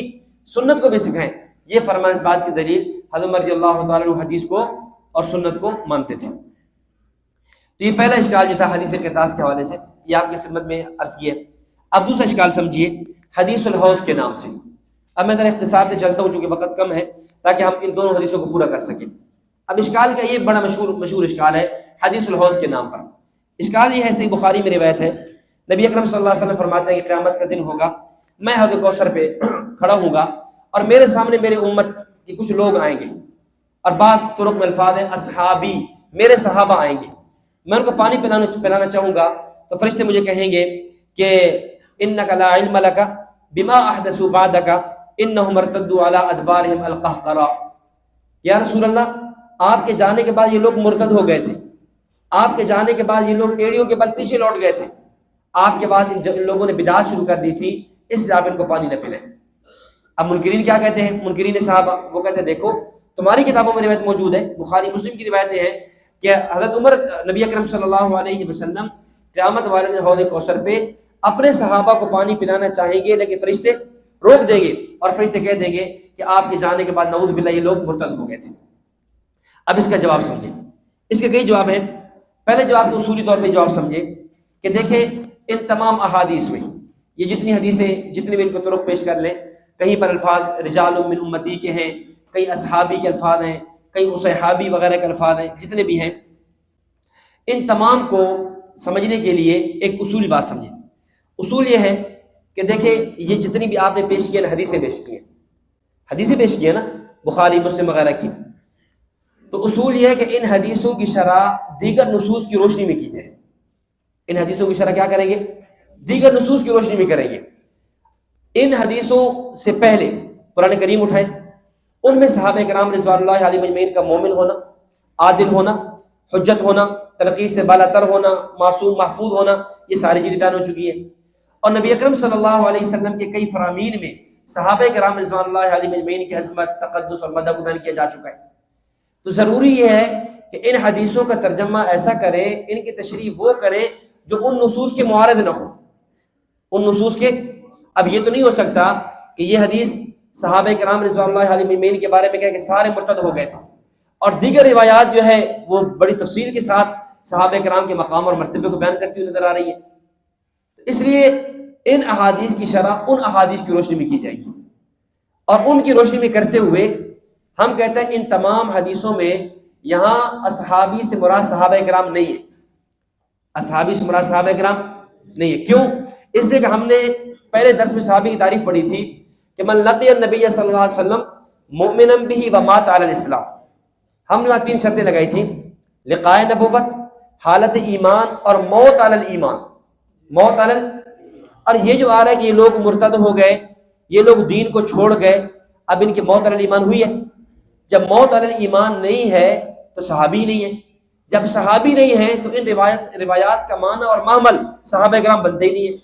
سنت کو بھی سکھائیں۔ یہ فرمان اس بات کی دلیل حضرت عمر رضی اللہ تعالیٰ عنہ حدیث کو اور سنت کو مانتے تھے۔ تو یہ پہلا اشکال جو تھا حدیث قطاس کے حوالے سے، یہ آپ کی خدمت میں عرض کیا۔ اب دوسرا اشکال سمجھیے حدیث الحوض کے نام سے۔ اب میں ذرا اختصار سے چلتا ہوں چونکہ وقت کم ہے تاکہ ہم ان دونوں حدیثوں کو پورا کر سکیں۔ اب اشکال کا یہ بڑا مشہور اشکال ہے حدیث الحوض کے نام پر۔ اشکال یہ ہے، صحیح بخاری میں روایت ہے، نبی اکرم صلی اللہ علیہ وسلم فرماتے ہیں کہ قیامت کا دن ہوگا، میں حوض کوثر پہ کھڑا ہوں گا اور میرے سامنے میرے امت کے کچھ لوگ آئیں گے، اور بعض طرق میں الفاظ ہیں اصحابی، میرے صحابہ آئیں گے، میں ان کو پانی پلانا چاہوں گا تو فرشتے مجھے کہیں گے کہ انک لا علم لک بما احدثوا بعدک انہم ارتدوا علی ادبارہم القہقرا، یا رسول اللہ آپ کے جانے کے بعد یہ لوگ مرتد ہو گئے تھے، آپ کے جانے کے بعد یہ لوگ ایڑیوں کے بل پیچھے لوٹ گئے تھے، آپ کے بعد ان لوگوں نے بدعت شروع کر دی تھی، اس لیے آپ ان کو پانی نہ پلائیں۔ اب منکرین کیا کہتے ہیں؟ منکرین صحابہ وہ کہتے ہیں دیکھو تمہاری کتابوں میں روایت موجود ہے، بخاری مسلم کی روایتیں ہیں کہ حضرت عمر نبی اکرم صلی اللہ علیہ وسلم قیامت والے دن حوض کوثر پہ اپنے صحابہ کو پانی پلانا چاہیں گے، لیکن فرشتے روک دیں گے اور فرشتے کہہ دیں گے کہ آپ کے جانے کے بعد نعوذ باللہ یہ لوگ مرتد ہو گئے تھے۔ اب اس کا جواب سمجھیں، اس کے کئی جواب ہیں۔ پہلے جواب تو اصولی طور پہ جواب سمجھیں کہ دیکھیں ان تمام احادیث میں یہ جتنی حدیثیں جتنے بھی ان کو طرق پیش کر لیں، کہیں پر الفاظ رجال من امتی کے ہیں، کئی اصحابی کے الفاظ ہیں، کئی اصحابی وغیرہ کے الفاظ ہیں، جتنے بھی ہیں ان تمام کو سمجھنے کے لیے ایک اصولی بات سمجھیں۔ اصول یہ ہے کہ دیکھیں یہ جتنی بھی آپ نے پیش کیے حدیثیں پیش کی ہیں نا بخاری مسلم وغیرہ کی، تو اصول یہ ہے کہ ان حدیثوں کی شرح دیگر نصوص کی روشنی میں کی جائے۔ ان حدیثوں کی شرح کیا کریں گے؟ دیگر نصوص کی روشنی میں کریں گے۔ ان حدیثوں سے پہلے قرآن کریم اٹھائیں، ان میں صحابہ کرام رضوان اللہ علیہ مجمعین کا مومن ہونا، عادل ہونا، حجت ہونا، تنقید سے بالا تر ہونا، معصوم محفوظ ہونا، یہ ساری چیزیں بیان ہو چکی ہیں۔ اور نبی اکرم صلی اللہ علیہ وسلم کے کئی فرامین میں صحابہ کرام رضوان اللہ علیہ مجمعین کی عظمت، تقدس اور مدح کو بیان کیا جا چکا ہے۔ تو ضروری یہ ہے کہ ان حدیثوں کا ترجمہ ایسا کریں، ان کی تشریح وہ کریں جو ان نصوص کے معارض نہ ہو، ان نصوص کے۔ اب یہ تو نہیں ہو سکتا کہ یہ حدیث صحابہ کرام رضوان اللہ علیہ مجمعین کے بارے میں کہے کہ سارے مرتد ہو گئے تھے، اور دیگر روایات جو ہے وہ بڑی تفصیل کے ساتھ صحابہ کرام کے مقام اور مرتبے کو بیان کرتی ہوئی نظر آ رہی ہے۔ اس لیے ان احادیث کی شرح ان احادیث کی روشنی میں کی جائے گی، اور ان کی روشنی میں کرتے ہوئے ہم کہتے ہیں ان تمام حدیثوں میں یہاں اصحابی سے مراد صحابہ کرام نہیں ہے، اصحابی سے مراد صحابہ کرام نہیں ہے۔ کیوں؟ اس لیے کہ ہم نے پہلے درس میں صحابی کی تعریف پڑھی تھی کہ من لقی النبی صلی اللہ علیہ وسلم مؤمنا به ومات علی الاسلام، ہم نے وہاں 3 شرطیں لگائی تھیں، لقاء نبوت، حالت ایمان اور موت علی الایمان، موت علی اور یہ جو آ رہا ہے کہ یہ لوگ مرتد ہو گئے، یہ لوگ دین کو چھوڑ گئے، اب ان کی موت علی الایمان ہوئی ہے۔ جب موت علی الایمان نہیں ہے تو صحابی نہیں ہے، جب صحابی نہیں ہے تو ان روایات کا معنی اور معمل صحابہ کرام بنتے ہی نہیں ہے،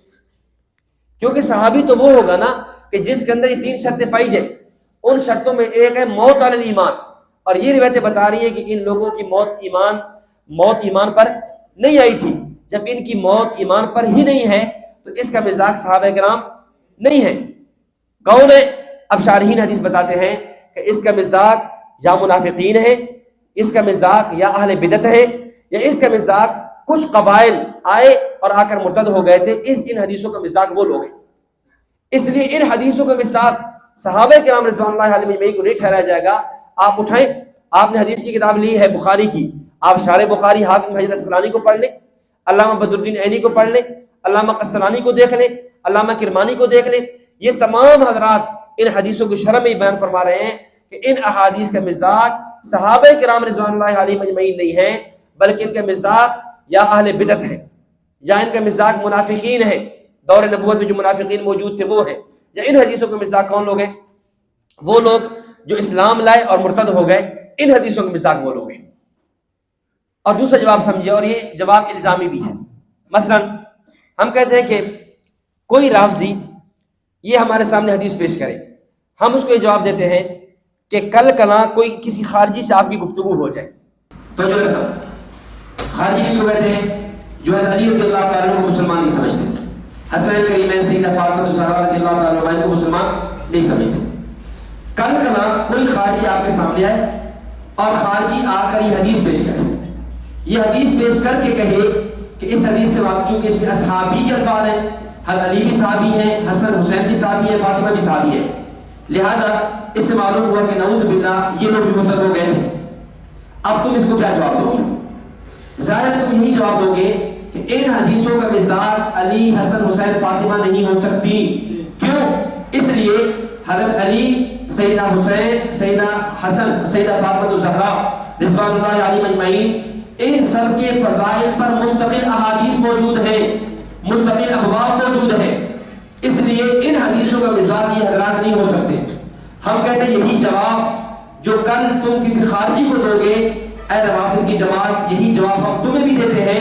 کیونکہ صحابی تو وہ ہوگا نا کہ جس کے اندر یہ 3 شرطیں پائی جائیں، ان شرطوں میں ایک ہے موت علی الایمان، اور یہ روایتیں بتا رہی ہیں کہ ان لوگوں کی موت ایمان پر نہیں آئی تھی۔ جب ان کی موت ایمان پر ہی نہیں ہے تو اس کا مزاق صحابہ کرام نہیں ہے۔ کون ہے؟ اب شارحین حدیث بتاتے ہیں کہ اس کا مزاق یا منافقین ہے، اس کا مزاق یا اہل بدعت ہے، یا اس کا مزاق کچھ قبائل آئے اور آ کر مرتد ہو گئے تھے۔ ان حدیثوں کا مزاق وہ لوگ ہیں۔ اس لیے ان حدیثوں کا مزاق صحابہ کرام رضوان اللہ علیہم اجمعین کو نہیں ٹھہرایا جائے گا۔ آپ اٹھائیں، آپ نے حدیث کی کتاب لی ہے بخاری کی، آپ شارح بخاری حافظ حجر اسقلانی کو پڑھ لیں، علامہ بدر الدین عینی کو پڑھ لیں، علامہ قسطلانی کو دیکھ لیں، علامہ کرمانی کو دیکھ لیں۔ یہ تمام حضرات ان حدیثوں کو شرح میں بیان فرما رہے ہیں کہ ان احادیث کا مصداق صحابہ کرام رضوان اللہ علیہم اجمعین نہیں ہے، بلکہ ان کا مصداق یا اہل بدعت ہے، یا ان کا مصداق منافقین ہے، دور نبوت میں جو منافقین موجود تھے وہ ہیں۔ یا ان حدیثوں کا مصداق کون لوگ ہیں؟ وہ لوگ جو اسلام لائے اور مرتد ہو گئے، ان حدیثوں کا مصداق وہ لوگ ہیں۔ اور دوسرا جواب سمجھے، اور یہ جواب الزامی بھی ہے۔ مثلا ہم کہتے ہیں کہ کوئی رافضی یہ ہمارے سامنے حدیث پیش کرے، ہم اس کو یہ جواب دیتے ہیں کہ کل کنا کوئی کسی خارجی سے آپ کی گفتگو ہو جائے تو جو خارجی کس کو کہتے ہیں؟ جو حضرت علی رضی اللہ تعالیٰ عنہ کو مسلمان نہیں سمجھتے، حسنین کریمین سیدہ فاطمہ الزہرا رضی اللہ تعالیٰ عنہ کو مسلمان نہیں سمجھتے۔ کل کنا کوئی خارجی آپ کے سامنے آئے اور خارجی آ کر یہ حدیث پیش کرے، یہ حدیث پیش کر کے کہے کہ اس حدیث سے چونکہ اس میں اصحابی کے الفاظ ہیں، حضرت علی بھی صحابی ہیں، حسن حسین بھی صحابی ہیں، فاطمہ بھی صحابی ہے، لہذا اس سے معلوم ہوا کہ نعوذ باللہ یہ لوگ بھی مرتد ہو گئے ہیں۔ اب تم اس کو کیا جواب دو گے؟ ظاہر تم یہی جواب دو گے کہ ان حدیثوں کا مصداق علی، حسن حسین، فاطمہ نہیں ہو سکتی۔ کیوں؟ اس لیے حضرت علی، سیدہ حسین، سیدہ حسن، سیدہ فاطمہ الزہرا رضوان اللہ علیہم اجمعین، ان سب کے فضائل پر مستقل احادیث موجود ہیں، مستقل ابواب موجود ہیں، اس لیے ان حدیثوں کا مصداق یہ حضرات نہیں ہو سکتے۔ ہم کہتے ہیں یہی جواب جو کل تم کسی خارجی کو دو گے، اے روافض کی جماعت، یہی جواب ہم تمہیں بھی دیتے ہیں۔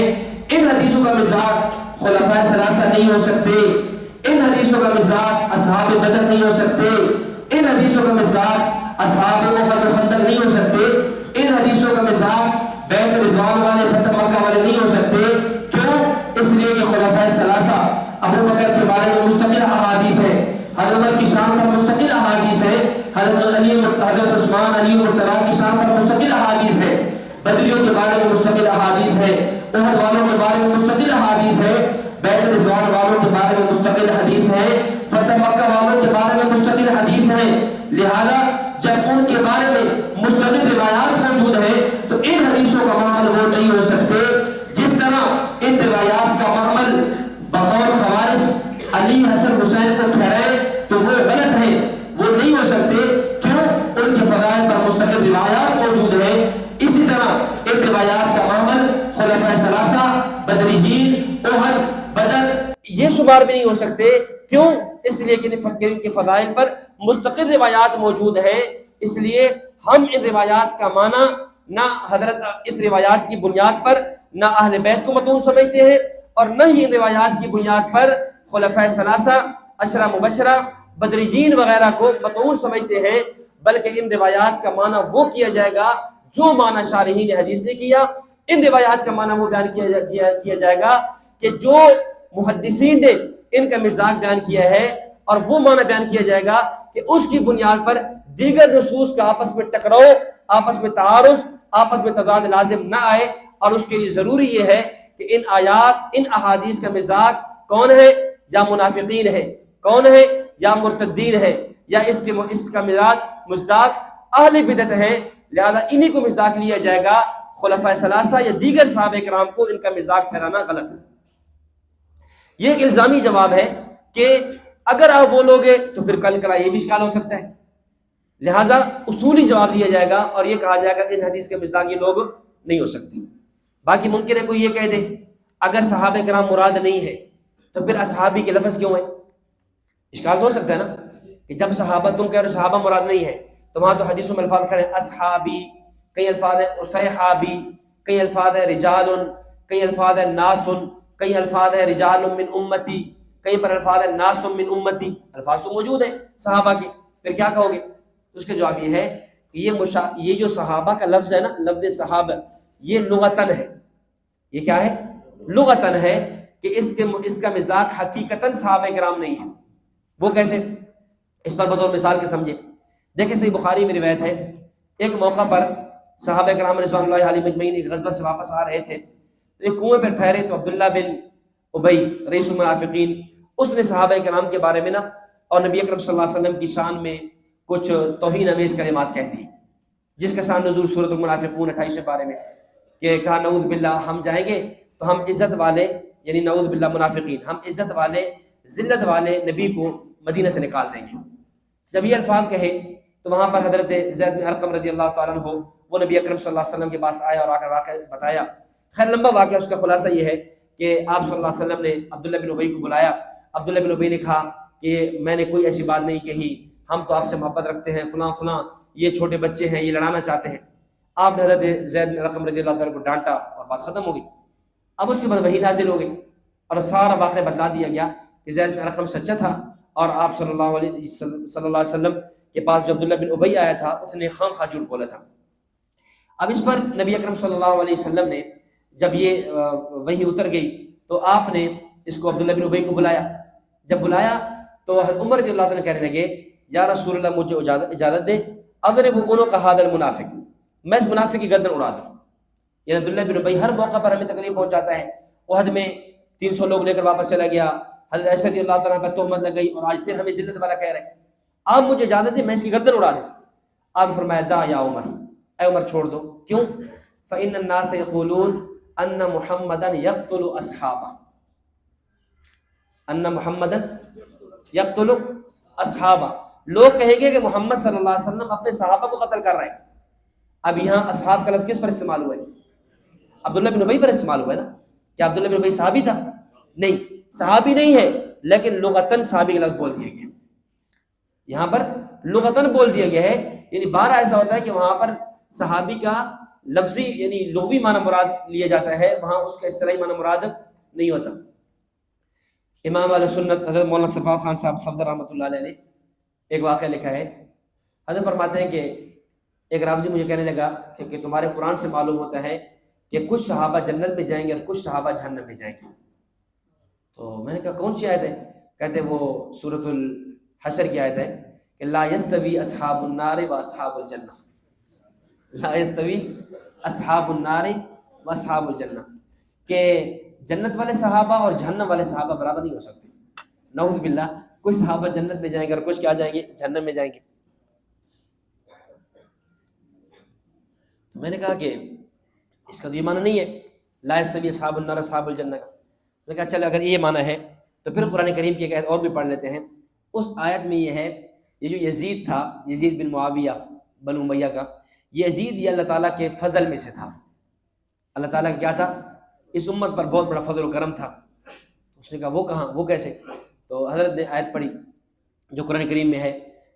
ان حدیثوں کا مصداق خلفائے ثلاثہ نہیں ہو سکتے، ان حدیثوں کا مصداق اصحاب بدر نہیں ہو سکتے، ان حدیثوں کا مصداق اصحاب احد و خندق نہیں ہو سکتے، ان حدیثوں کا مصداق بیت رضوان والے، فتح مکہ والے نہیں ہو سکتے۔ کیوں؟ اس لیے کہ خلفائے ثلاثہ، ابو بکر کے بارے میں مستقل احادیث ہے، حضرت عمر کی شان پر مستقل احادیث ہے، حضرت عثمان، علی مرتضیٰ کی شان پر مستقل احادیث ہے، بدریوں کے بارے میں مستقل احادیث ہے، احد والوں کے بارے میں مستقل احادیث ہے، بیت رضوان والوں کے بارے میں مستقل حدیث ہے، فتح مکہ والوں کے بارے میں مستقل حدیث ہے۔ لہذا جب ان کے بارے میں مستقل روایات موجود ہیں تو ان حدیثوں کا محمل وہ نہیں ہو سکتے۔ جس طرح ان روایات کا محمل بقول خوارج علی، حسن، حسین کو ٹھہرائے تو وہ غلط ہے، وہ نہیں ہو سکتے۔ کیوں؟ ان کے فضائل پر مستقل روایات موجود ہیں۔ اسی طرح ان روایات کا محمل خلفائے ثلاثہ، بدریین، احد، بدر یہ شمار بھی نہیں ہو سکتے۔ کیوں؟ اس لیے کہ ان کے فضائل پر مستقل روایات موجود ہیں، اس لیے ہم ان روایات کا معنی نہ حضرت اس روایات کی بنیاد پر نہ اہل بیت کو متون سمجھتے ہیں، اور نہ ہی ان روایات کی بنیاد پر خلفائے ثلاثہ، عشرہ مبشرہ، بدریین وغیرہ کو متون سمجھتے ہیں، بلکہ ان روایات کا معنی وہ کیا جائے گا جو معنی شارحین حدیث نے کیا۔ ان روایات کا معنی وہ بیان کیا جائے گا کہ جو محدثین نے ان کا مزاج بیان کیا ہے، اور وہ معنی بیان کیا جائے گا کہ اس کی بنیاد پر دیگر نصوص کا آپس میں ٹکراؤ، آپس میں تعارض، آپس میں تضاد لازم نہ آئے۔ اور اس کے لیے ضروری یہ ہے کہ ان آیات، ان احادیث کا مزاج کون ہے؟ یا منافقین ہے، کون ہے؟ یا مرتدین ہے، یا اس کا مصداق اہل بدعت ہے۔ لہذا انہی کو مصداق لیا جائے گا، خلفائے ثلاثہ یا دیگر صحابہ کرام کو ان کا مصداق ٹھہرانا غلط ہے۔ یہ ایک الزامی جواب ہے کہ اگر آپ بولوگے تو پھر کل کلا یہ بھی اشکال ہو سکتا ہے، لہٰذا اصولی جواب دیا جائے گا اور یہ کہا جائے گا ان حدیث کے مصداق یہ لوگ نہیں ہو سکتے۔ باقی ممکن ہے کوئی یہ کہہ دے اگر صحابہ کرام مراد نہیں ہے تو پھر اصحابی کے لفظ کیوں ہے؟ اشکال تو ہو سکتا ہے نا کہ جب صحابہ، تم کہہ رہے صحابہ مراد نہیں ہے تو وہاں تو حدیثوں میں الفاظ کھڑے ہیں اصحابی، کئی الفاظ ہیں اصحابی، کئی الفاظ ہیں رجال، کئی الفاظ ہیں ناس، کئی الفاظ ہیں رجال من امتی، کہیں پر الفاظ ہے ناس من امتی، الفاظ تو موجود ہیں صحابہ کے، پھر کیا کہو گے؟ اس کا جواب یہ ہے کہ یہ جو صحابہ کا لفظ ہے نا، لفظ صحابہ، یہ لغتن ہے. یہ کیا ہے؟ لغتن ہے، کہ اس کا مزاج حقیقتاً صحابہ کرام نہیں ہے. وہ کیسے؟ اس پر بطور مثال کے سمجھے. دیکھیں صحیح بخاری میں روایت ہے، ایک موقع پر صحابہ کرام رضوان اللہ علیہ مجمعین ایک غزوہ سے واپس آ رہے تھے، تو ایک کنویں پر ٹھہرے تو عبداللہ بن ابی رئیس المنافقین، اس نے صحابہ کرام کے بارے میں نا اور نبی اکرم صلی اللہ علیہ وسلم کی شان میں کچھ توہین امیز کلمات کہہ دی، جس کا شان نزول سورۃ المنافقون 28 پارے میں، کہ کہا نعوذ باللہ ہم جائیں گے تو ہم عزت والے، یعنی نعوذ باللہ منافقین، ہم عزت والے ذلت والے نبی کو مدینہ سے نکال دیں گے. جب یہ الفاظ کہے تو وہاں پر حضرت زید بن ارقم رضی اللہ تعالیٰ عنہ وہ نبی اکرم صلی اللہ علیہ وسلم کے پاس آیا اور آ کر واقعہ بتایا. خیر لمبا واقعہ، اس کا خلاصہ یہ ہے کہ آپ صلی اللہ علیہ وسلم نے عبداللہ بن ابی کو بلایا. عبداللہ بن ابی نے کہا کہ میں نے کوئی ایسی بات نہیں کہی، ہم تو آپ سے محبت رکھتے ہیں، فلاں فلاں، یہ چھوٹے بچے ہیں، یہ لڑانا چاہتے ہیں. آپ نے حضرت زید بن ارقم رضی اللہ تعالیٰ کو ڈانٹا اور بات ختم ہو گئی. اب اس کے بعد وحی نازل ہو گئی اور سارا واقعہ بتلا دیا گیا کہ زید بن ارقم سچا تھا، اور آپ صلی اللہ علیہ وسلم کے پاس جو عبداللہ بن ابی آیا تھا اس نے خام خواہ جھوٹ بولا تھا. اب اس پر نبی اکرم صلی اللہ علیہ وسلم نے جب یہ وحی اتر گئی تو آپ نے اس کو عبداللہ بن ابی کو بلایا. جب بلایا تو حضرت عمر رضی اللہ تعالیٰ کہنے لگے یا رسول اللہ مجھے اجازت دے اضرب عنق ھذا المنافق، میں اس منافق کی گردن اڑا دوں. یعنی عبداللہ بن ابی ہر موقع پر ہمیں تکلیف پہنچاتا ہے. احد میں 300 لوگ لے کر واپس چلا گیا، حضرت عائشہ رضی اللہ تعالیٰ پر تہمت لگ گئی، اور آج پھر ہمیں ذلت والا کہہ رہے ہیں. آپ مجھے اجازت دیں میں اس کی گردن اڑا دوں. آپ نے فرمایا دا یا عمر، اے عمر چھوڑ دو. کیوں؟ فإن الناس يقولون ان محمدا يقتل اصحابہ، ان محمدا یقتل اصحابہ، لوگ کہیں گے کہ محمد صلی اللہ علیہ وسلم اپنے صحابہ کو قتل کر رہے ہیں. اب یہاں اصحاب کا لفظ کس پر استعمال ہوا ہے؟ عبداللہ بن ابی پر استعمال ہوا ہے نا. کیا عبداللہ بن ابی صحابی تھا؟ نہیں، صحابی نہیں ہے، لیکن لغتاً صحابی کا لفظ بول دیا گیا. یہاں پر لغتاً بول دیا گیا ہے، یعنی بار ایسا ہوتا ہے کہ وہاں پر صحابی کا لفظی یعنی لغوی معنی مراد لیا جاتا ہے، وہاں اس کا اصطلاحی معنی مراد نہیں ہوتا. امام اہل سنت حضرت مولانا صفوان خان صاحب صفدر رحمۃ اللہ علیہ نے ایک واقعہ لکھا ہے. حضرت فرماتے ہیں کہ ایک راوی مجھے کہنے لگا کہ تمہارے قرآن سے معلوم ہوتا ہے کہ کچھ صحابہ جنت میں جائیں گے اور کچھ صحابہ جہنم میں جائیں گے. تو میں نے کہا کون سی آیت ہے؟ کہتے وہ سورۃ الحشر کی آیت ہے کہ لا یستوی اصحاب النار و اصحاب الجنہ، لا یستوی اصحاب النار و اصحاب الجنہ، کہ جنت والے صحابہ اور جہنم والے صحابہ برابر نہیں ہو سکتے. نعوذ باللہ، کچھ صحابہ جنت میں جائیں گے اور کچھ کیا جائیں گے؟ جہنم میں جائیں گے. میں نے کہا کہ اس کا تو یہ معنی نہیں ہے لا یستوی اصحاب النار اصحاب الجنہ کا. میں نے کہا چلے اگر یہ معنی ہے تو پھر قرآن کریم کی ایک آیت اور بھی پڑھ لیتے ہیں. اس آیت میں یہ ہے، یہ جو یزید تھا، یزید بن معاویہ بنو امیہ کا، یہ یزید یہ اللہ تعالیٰ کے فضل میں سے تھا. اللہ تعالیٰ کا کیا تھا؟ اس امت پر بہت بڑا فضل و کرم تھا. اس نے کہا وہ کہاں، وہ کیسے؟ تو حضرت نے آیت پڑھی جو قرآن کریم میں ہے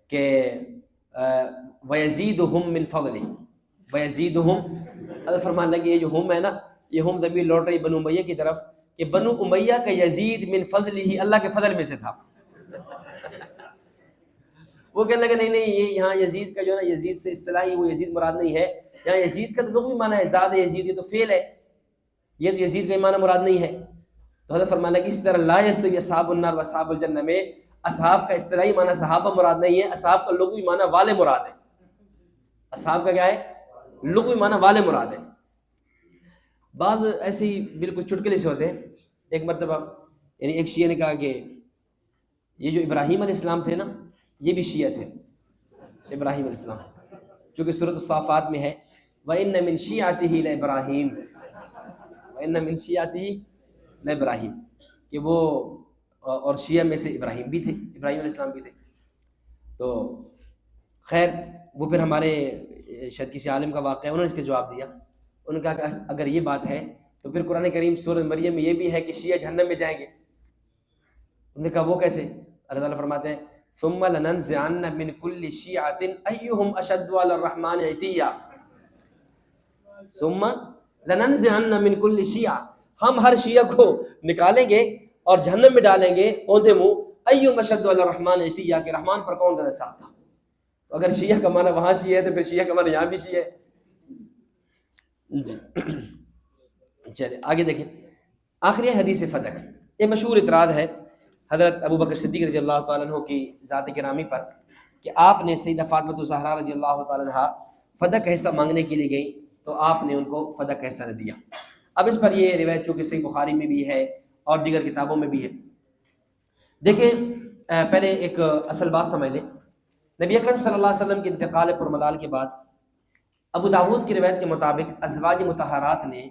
کہ وَيَزِيدُهُم مِّن فَضْلِهِ وَيَزِيدُهُم. حضرت فرمانے لگے یہ جو ہم ہے نا، یہ ہم ضمیر لوٹ رہی بنو امیہ کی طرف کہ بنو امیہ کا یزید من فضلہ اللہ کے فضل میں سے تھا. وہ کہنے لگے نہیں یہ یہاں یزید کا جو ہے نا، یزید سے اصطلاحی وہ یزید مراد نہیں ہے، یہاں یزید کا تو لغوی معنی ہے زاد یزید، یہ تو فعل ہے، یہ تو یزید کا معنی مراد نہیں ہے. تو حضرت فرمانے لگے اسی طرح لا یستوی اصحاب النار و اصحاب الجنہ میں اصحاب کا اصطلاحی معنی صحابہ مراد نہیں ہے، اصحاب کا لغوی معنی والے مراد ہے. اصحاب کا کیا ہے؟ لغوی معنی والے مراد ہے. بعض ایسے ہی بالکل چٹکلے سے ہوتے ہیں. ایک مرتبہ یعنی ایک شیعہ نے کہا کہ یہ جو ابراہیم علیہ السلام تھے نا، یہ بھی شیعہ تھے. ابراہیم علیہ السلام چونکہ سورۃ الصافات میں ہے وَإِنَّ مِن شِيعَتِهِ لَإِبْرَاهِيمَ، وَإِنَّ مِن شِيعَتِهِ لَإِبْرَاهِيمَ، کہ وہ اور شیعہ میں سے ابراہیم بھی تھے، ابراہیم علیہ السلام بھی تھے. تو خیر وہ پھر ہمارے شاید کسی عالم کا واقعہ ہے، انہوں نے اس کا جواب دیا. انہوں نے کہا کہ اگر یہ بات ہے تو پھر قرآن کریم سورۃ مریم میں یہ بھی ہے کہ شیعہ جہنم میں جائیں گے. انہوں نے کہا وہ کیسے؟ اللہ تعالیٰ فرماتے ہیں ثم لننزعن من كل شيعة ايهم اشد على الرحمن عتيا، ثم لننزعن من كل شيعة، ہم ہر شیعہ کو نکالیں گے اور جہنم میں ڈالیں گے اوندے منہ ایو مشد علی الرحمن عطیہ کہ رحمان پر کون زیادہ سخت تھا. تو اگر شیعہ کا معنی وہاں شیعہ ہے تو پھر شیعہ کا معنی یہاں بھی شیعہ ہے. جی چلے آگے دیکھیں. آخری حدیث فتق. یہ مشہور اعتراض ہے حضرت ابوبکر صدیق رضی اللہ تعالیٰ عنہ کی ذات گرامی پر کہ آپ نے سیدہ فاطمہ الزہرا رضی اللہ تعالیٰ عنہ فدق کا حصہ مانگنے کے لیے گئی تو آپ نے ان کو فدق کا حصہ نہ دیا. اب اس پر یہ روایت چونکہ صحیح بخاری میں بھی ہے اور دیگر کتابوں میں بھی ہے. دیکھیں پہلے ایک اصل بات سمجھ لیں. نبی اکرم صلی اللہ علیہ وسلم کے انتقال پرملال کے بعد ابو داود کی روایت کے مطابق ازواج مطہرات نے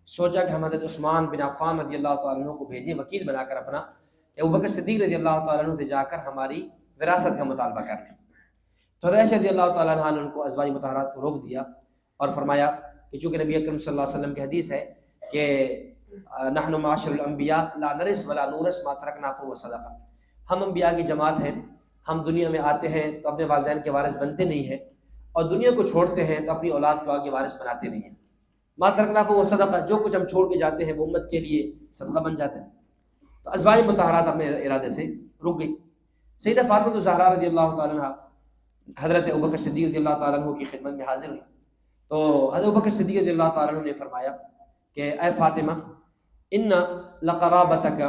سوچا کہ ہم حضرت عثمان بن عفان رضی اللہ تعالیٰ عنہ کو بھیجیں وکیل بنا کر اپنا کہ ابوبکر صدیق رضی اللہ تعالیٰ عنہ سے جا کر ہماری وراثت کا مطالبہ کر لیں. تو حضرت عائشہ رضی اللہ تعالیٰ عنہ نے ان کو ازواج مطہرات کو روک دیا اور فرمایا کہ چونکہ نبی اکرم صلی اللہ علیہ وسلم کی حدیث ہے کہ نحن معاشر الانبیاء لا نرث ولا نورث ما ترکنا فهو صدقہ. ہم انبیاء کی جماعت ہیں, ہم دنیا میں آتے ہیں تو اپنے والدین کے وارث بنتے نہیں ہیں اور دنیا کو چھوڑتے ہیں تو اپنی اولاد کو آگے وارث بناتے نہیں ہیں. ما ترکنا فهو صدقہ, جو کچھ ہم چھوڑ کے جاتے ہیں وہ امت کے لیے صدقہ بن جاتا ہے. تو ازواج مطہرات اپنے ارادے سے رک گئی. سیدہ فاطمہ الزہرا رضی اللہ تعالیٰ عنہ حضرت ابوبکر صدیق رضی اللہ تعالیٰ عنہ کی خدمت میں حاضر ہوئی. تو حضرت ابوبکر صدیق رضی اللہ تعالیٰ عنہ نے فرمایا کہ اے فاطمہ ان لقرابتک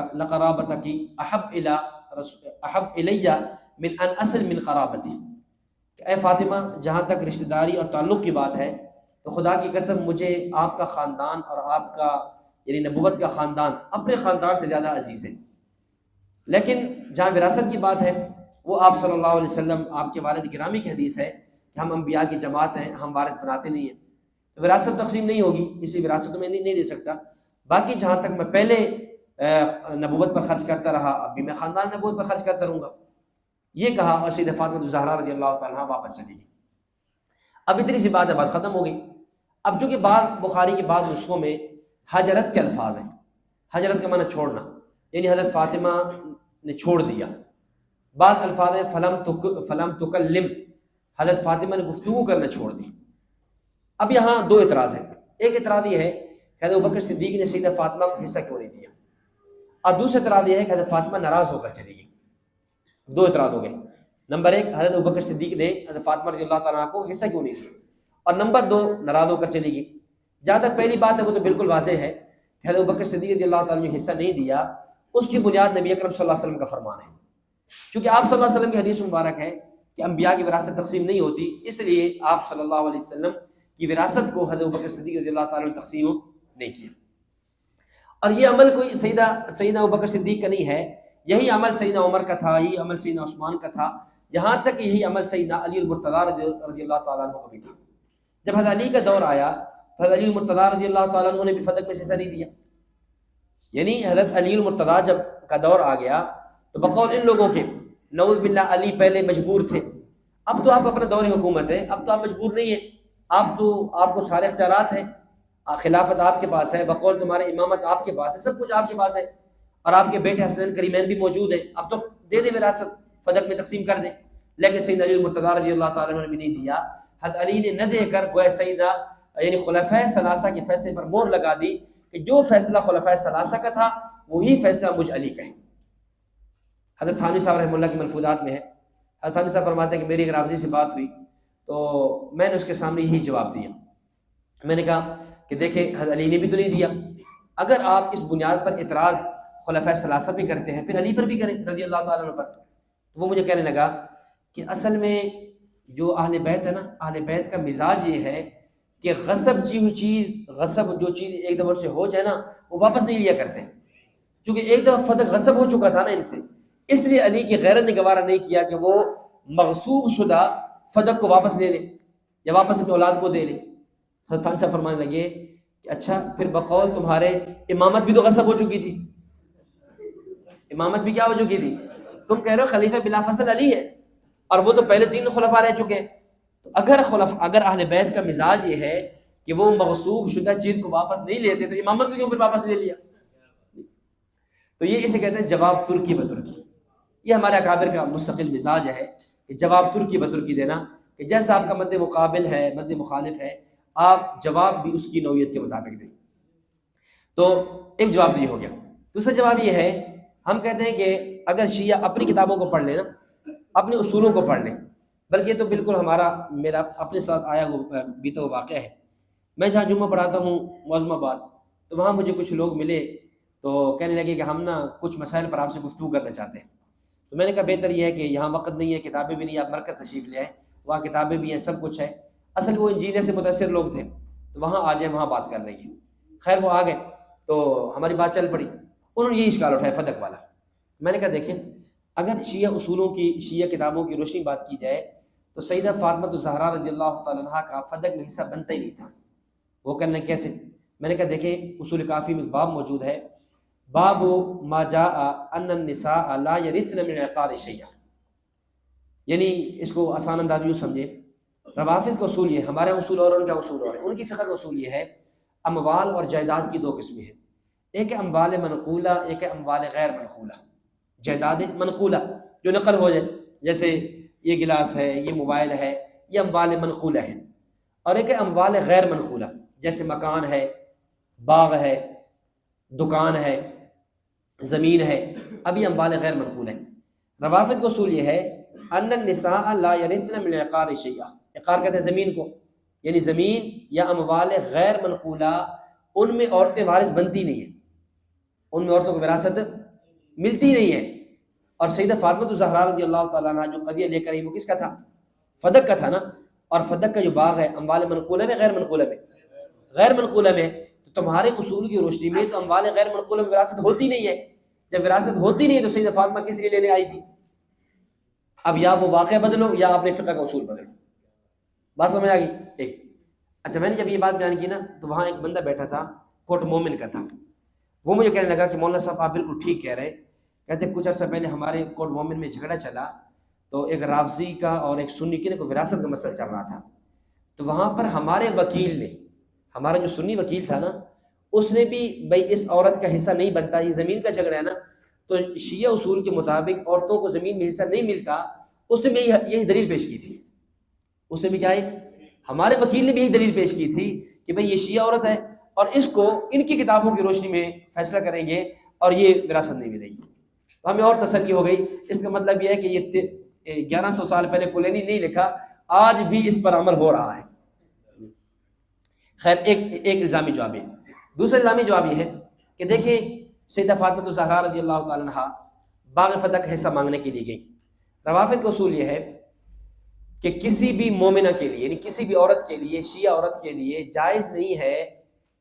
احب الی من ان اصل من قرابتی. اے فاطمہ جہاں تک رشتہ داری اور تعلق کی بات ہے تو خدا کی قسم مجھے آپ کا خاندان اور آپ کا یعنی نبوت کا خاندان اپنے خاندان سے زیادہ عزیز ہے. لیکن جہاں وراثت کی بات ہے وہ آپ صلی اللہ علیہ وسلم آپ کے والد گرامی کی حدیث ہے کہ ہم انبیاء کی جماعت ہیں, ہم وارث بناتے نہیں ہیں, وراثت تقسیم نہیں ہوگی, اسی وراثت میں نہیں دے سکتا. باقی جہاں تک میں پہلے نبوت پر خرچ کرتا رہا اب بھی میں خاندان نبوت پر خرچ کرتا رہوں گا. یہ کہا اور سیدہ فاطمہ الزہرا رضی اللہ تعالیٰ عنہ واپس چلی گئی. اب اتنی سی بات ہے, بات ختم ہو گئی. اب چونکہ بعض بخاری کے بعض نسخوں میں حجرت کے الفاظ ہیں. حجرت کا معنی چھوڑنا, یعنی حضرت فاطمہ نے چھوڑ دیا. بعض الفاظ ہیں فلم تکلم, حضرت فاطمہ نے گفتگو کرنا چھوڑ دی. اب یہاں دو اعتراض ہیں. ایک اعتراض یہ ہے کہ حضرت ابوبکر صدیق نے سیدہ فاطمہ کو حصہ کیوں نہیں دیا, اور دوسرا اعتراض یہ ہے کہ حضرت فاطمہ ناراض ہو کر چلی گئی. دو اعتراض ہو گئے. نمبر ایک, حضرت ابوبکر صدیق نے حضرت فاطمہ رضی اللہ تعالیٰ عنہ کو حصہ کیوں نہیں دیا, اور نمبر دو ناراض ہو کر چلی گئی. جہاں تک پہلی بات ہے وہ تو بالکل واضح ہے کہ حضرت ابوبکر صدیق رضی اللہ تعالیٰ نے حصہ نہیں دیا. اس کی بنیاد نبی اکرم صلی اللہ علیہ وسلم کا فرمان ہے. چونکہ آپ صلی اللہ علیہ وسلم کی حدیث مبارک ہے کہ انبیاء کی وراثت تقسیم نہیں ہوتی, اس لیے آپ صلی اللہ علیہ وسلم کی وراثت کو حضرت ابوبکر صدیق رضی اللہ تعالیٰ نے تقسیم نہیں کیا. اور یہ عمل کوئی سیدنا ابوبکر صدیق کا نہیں ہے, یہی عمل سیدنا عمر کا تھا, یہی عمل سیدنا عثمان کا تھا, یہاں تک کہ یہی عمل سیدنا علی المرتضیٰ رضی اللہ تعالیٰ عنہ کا بھی تھا. جب حضرت علی کا دور آیا تو حضرت علی المرتضیٰ رضی اللہ تعالیٰ عنہ نے بھی فدق میں حصہ نہیں دیا. یعنی حضرت علی المرتضیٰ جب کا دور آ گیا تو بقول ان لوگوں کے نعوذ باللہ علی پہلے مجبور تھے, اب تو آپ اپنا دور حکومت ہے, اب تو آپ مجبور نہیں ہیں, آپ کو سارے اختیارات ہیں, خلافت آپ کے پاس ہے, بقول تمہارے امامت آپ کے پاس ہے, سب کچھ آپ کے پاس ہے, اور آپ کے بیٹے حسنین کریمین بھی موجود ہیں, اب تو دے دیں وراثت, فدق میں تقسیم کر دیں. لیکن سیدنا علی المرتضیٰ رضی اللہ تعالیٰ عنہ نے بھی نہیں دیا. حضرت علی نے نہ دے کر گویا سیدہ یعنی خلفائے ثلاثہ کے فیصلے پر مہر لگا دی کہ جو فیصلہ خلفائے ثلاثہ کا تھا وہی فیصلہ مجھ علی کا ہے. حضرت تھانوی صاحب رحمہ اللہ کی ملفوظات میں ہے, حضرت تھانوی صاحب فرماتے ہیں کہ میری ایک رافضی سے بات ہوئی تو میں نے اس کے سامنے یہی جواب دیا. میں نے کہا کہ دیکھیں حضرت علی نے بھی تو نہیں دیا, اگر آپ اس بنیاد پر اعتراض خلفائے ثلاثہ پہ کرتے ہیں پھر علی پر بھی کریں رضی اللہ تعالیٰ عنہ پر. تو وہ مجھے کہنے لگا کہ اصل میں جو اہل بیت ہے نا, اہل بیت کا مزاج یہ ہے کہ غصب جو چیز ایک دفعہ سے ہو جائے نا وہ واپس نہیں لیا کرتے ہیں. چونکہ ایک دفعہ فدق غصب ہو چکا تھا نا ان سے, اس لیے علی کی غیرت نے گوارا نہیں کیا کہ وہ مغصوب شدہ فدق کو واپس لے لے یا واپس اپنی اولاد کو دے لے. حضرت تھانوی صاحب فرمانے لگے کہ اچھا پھر بقول تمہارے امامت بھی تو غصب ہو چکی تھی, امامت بھی کیا ہو چکی تھی, تم کہہ رہے ہو خلیفہ بلا فصل علی ہے اور وہ تو پہلے 3 خلفاء رہ چکے ہیں. تو اگر اہل بیت کا مزاج یہ ہے کہ وہ مغصوب شدہ چیز کو واپس نہیں لیتے تو امامت بھی کیوں پھر واپس لے لیا. تو یہ اسے کہتے ہیں جواب ترکی بترکی. یہ ہمارے اکابر کا مستقل مزاج ہے کہ جواب ترکی بترکی دینا, کہ جیسا آپ کا مد مقابل ہے مد مخالف ہے آپ جواب بھی اس کی نوعیت کے مطابق دیں. تو ایک جواب یہ ہو گیا. دوسرا جواب یہ ہے ہم کہتے ہیں کہ اگر شیعہ اپنی کتابوں کو پڑھ لیں نا، اپنے اصولوں کو پڑھ لیں، بلکہ یہ تو بالکل میرا اپنے ساتھ آیا ہوا بیتا ہوا واقعہ ہے۔ میں جہاں جمعہ پڑھاتا ہوں معظم آباد، تو وہاں مجھے کچھ لوگ ملے تو کہنے لگے کہ ہم نا کچھ مسائل پر آپ سے گفتگو کرنا چاہتے ہیں۔ تو میں نے کہا بہتر یہ ہے کہ یہاں وقت نہیں ہے، کتابیں بھی نہیں، آپ مرکز تشریف لے آئیں، وہاں کتابیں بھی ہیں، سب کچھ ہے۔ اصل وہ انجینئر سے متاثر لوگ تھے، تو وہاں آ جائیں، وہاں بات کر لیں گے۔ خیر وہ آ گئے تو ہماری بات چل پڑی۔ انہوں نے یہ اشکال اٹھایا فدق والا۔ میں نے کہا دیکھیں، اگر شیعہ اصولوں کی، شیعہ کتابوں کی روشنی بات کی جائے تو سیدہ فاطمہ الزہرا رضی اللہ تعالیٰ عنہ کا فدق میں حصہ بنتا ہی نہیں تھا۔ وہ کہنے لگے کیسے؟ میں نے کہا دیکھیں، اصول کافی میں باب موجود ہے، باب ما جاء ان النساء لا يرثن من عقار شیعہ، یعنی اس کو آسان انداز میں یوں سمجھے، روافض کا اصول یہ ہے، ہمارے اصول اور ان کا اصول اور ہے۔ ان کی فقہ کا اصول یہ ہے، اموال اور جائیداد کی دو قسمیں ہیں، ایک ہے اموال منقولہ، ایک ہے اموال غیر منقولہ۔ جائیداد منقولہ جو نقل ہو جائے، جیسے یہ گلاس ہے، یہ موبائل ہے، یہ اموال منقولہ ہے، اور ایک ہے اموال غیر منقولہ، جیسے مکان ہے، باغ ہے، دکان ہے، زمین ہے، اب یہ اموال غیر منقول ہے۔ روافض کا اصول یہ ہے ان النساء لا يرثن من عقار شیئا، عقار کہتے ہیں زمین کو، یعنی زمین یا اموال غیر منقولہ، ان میں عورتیں وارث بنتی نہیں ہیں، ان میں عورتوں کو وراثت ملتی نہیں ہے۔ اور سیدہ فاطمہ الزہرا رضی اللہ تعالیٰ عنہ جو قضیہ لے کر آئی وہ کس کا تھا؟ فدق کا تھا نا۔ اور فدق کا جو باغ ہے اموال منقولہ میں غیر منقولہ میں؟ غیر منقولہ میں۔ تو تمہارے اصول کی روشنی میں تو اموال غیر منقولہ میں وراثت ہوتی نہیں ہے۔ جب وراثت ہوتی نہیں ہے تو سیدہ فاطمہ کس لیے لینے آئی تھی؟ اب یا وہ واقعہ بدلو یا اپنے فقہ کا اصول بدلو۔ بات سمجھ آ گئی؟ ایک اچھا، میں نے جب یہ بات بیان کی نا تو وہاں ایک بندہ بیٹھا تھا، کوٹ مومن کا تھا، وہ مجھے کہنے لگا کہ مولانا صاحب آپ بالکل ٹھیک کہہ رہے، کہتے کچھ عرصہ پہلے ہمارے کوٹ مومن میں جھگڑا چلا، تو ایک رافضی کا اور ایک سنی کی کو وراثت کا مسئلہ چل رہا تھا، تو وہاں پر ہمارے وکیل نے، ہمارا جو سنی وکیل تھا نا، اس نے بھی بھائی اس عورت کا حصہ نہیں بنتا، یہ زمین کا جھگڑا ہے نا، تو شیعہ اصول کے مطابق عورتوں کو زمین میں حصہ نہیں ملتا۔ اس نے بھی یہی دلیل پیش کی تھی، اس نے بھی کیا ہے، ہمارے وکیل نے بھی یہی دلیل پیش کی تھی کہ بھئی یہ شیعہ عورت ہے اور اس کو ان کی کتابوں کی روشنی میں فیصلہ کریں گے اور یہ وراثت نہیں ملے گی۔ تو ہمیں اور تسلی ہو گئی، اس کا مطلب یہ ہے کہ یہ 1100 سال پہلے کلینی نہیں لکھا، آج بھی اس پر عمل ہو رہا ہے۔ خیر ایک الزامی جواب ہے۔ دوسرا الزامی جواب یہ ہے کہ دیکھیں سیدہ فاطمہ الزہرا رضی اللہ تعالیٰ عنہ باغ فدق حصہ مانگنے کے لیے گئی۔ روافض کا اصول یہ ہے کہ کسی بھی مومنہ کے لیے، یعنی کسی بھی عورت کے لیے، شیعہ عورت کے لیے جائز نہیں ہے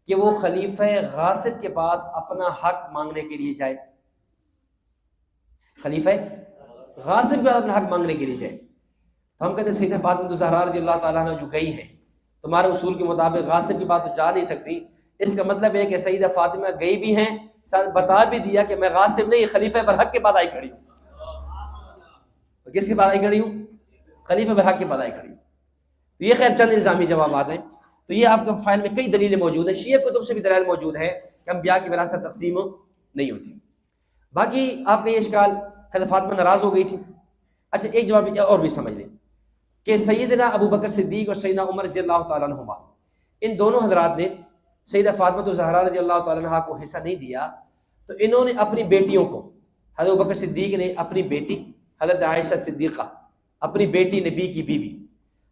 کہ وہ خلیفہ غاصب کے پاس اپنا حق مانگنے کے لیے جائے، خلیفہ غاصب کے پاس اپنا حق مانگنے کے لیے جائے۔ تو ہم کہتے ہیں سیدہ فاطمہ الزہرا رضی اللہ تعالیٰ عنہ جو گئی ہیں، تمہارے اصول کے مطابق غاصب کی بات تو جا نہیں سکتی، اس کا مطلب ہے کہ سیدہ فاطمہ گئی بھی ہیں، ساتھ بتا بھی دیا کہ میں غاصب نہیں، خلیفہ برحق کے پاس آئی کھڑی ہوں۔ کس کے پاس آئی کھڑی ہوں؟ خلیفہ برحق کے پاس آئی کھڑی ہوں۔ تو یہ خیر چند الزامی جوابات ہیں۔ تو یہ آپ کے فائل میں کئی دلیلیں موجود ہیں، شیعہ کتب سے بھی دلائل موجود ہے کہ انبیاء کی وراثت تقسیم نہیں ہوتی۔ باقی آپ کا یہ اشکال کہ فاطمہ ناراض ہو گئی تھی، اچھا ایک جواب اور بھی سمجھ لیں کہ سیدنا ابو بکر صدیق اور سیدنا عمر رضی اللہ تعالیٰ عنہما، ان دونوں حضرات نے سیدہ فاطمہ الزہرا رضی اللہ تعالیٰ عنہ کو حصہ نہیں دیا، تو انہوں نے اپنی بیٹیوں کو، حضرت ابو بکر صدیق نے اپنی بیٹی حضرت عائشہ صدیقہ، اپنی بیٹی نبی کی بیوی،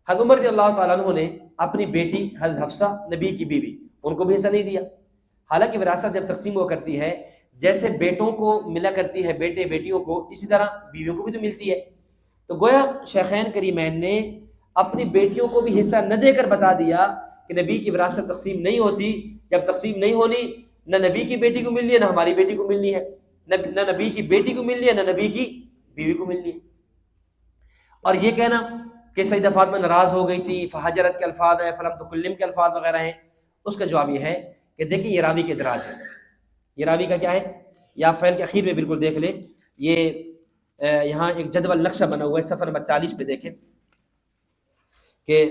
حضرت عمر رضی اللہ تعالیٰ عنہ نے اپنی بیٹی حضرت حفصہ نبی کی بیوی، ان کو بھی حصہ نہیں دیا۔ حالانکہ وراثت جب تقسیم ہوا کرتی ہے، جیسے بیٹوں کو ملا کرتی ہے بیٹے بیٹیوں کو، اسی طرح بیویوں کو بھی تو ملتی ہے۔ تو گویا شیخین کریمین نے اپنی بیٹیوں کو بھی حصہ نہ دے کر بتا دیا کہ نبی کی وراثت تقسیم نہیں ہوتی، جب تقسیم نہیں ہونی، نہ نبی کی بیٹی کو ملنی ہے نہ ہماری بیٹی کو ملنی ہے، نہ نبی کی بیٹی کو ملنی ہے نہ نبی کی بیوی کو ملنی ہے۔ اور یہ کہنا کہ سیدہ فاطمہ ناراض ہو گئی تھی، فحجرت کے الفاظ ہیں، فلم تکلم کے الفاظ وغیرہ ہیں، اس کا جواب یہ ہے کہ دیکھیں یہ راوی کے ادراج ہے۔ یہ راوی کا کیا ہے؟ یا آپ فائل کے اخیر میں بالکل دیکھ لیں، یہ یہاں ایک جدول نقشہ بنا ہوا ہے، صفحہ نمبر 40 پہ دیکھیں کہ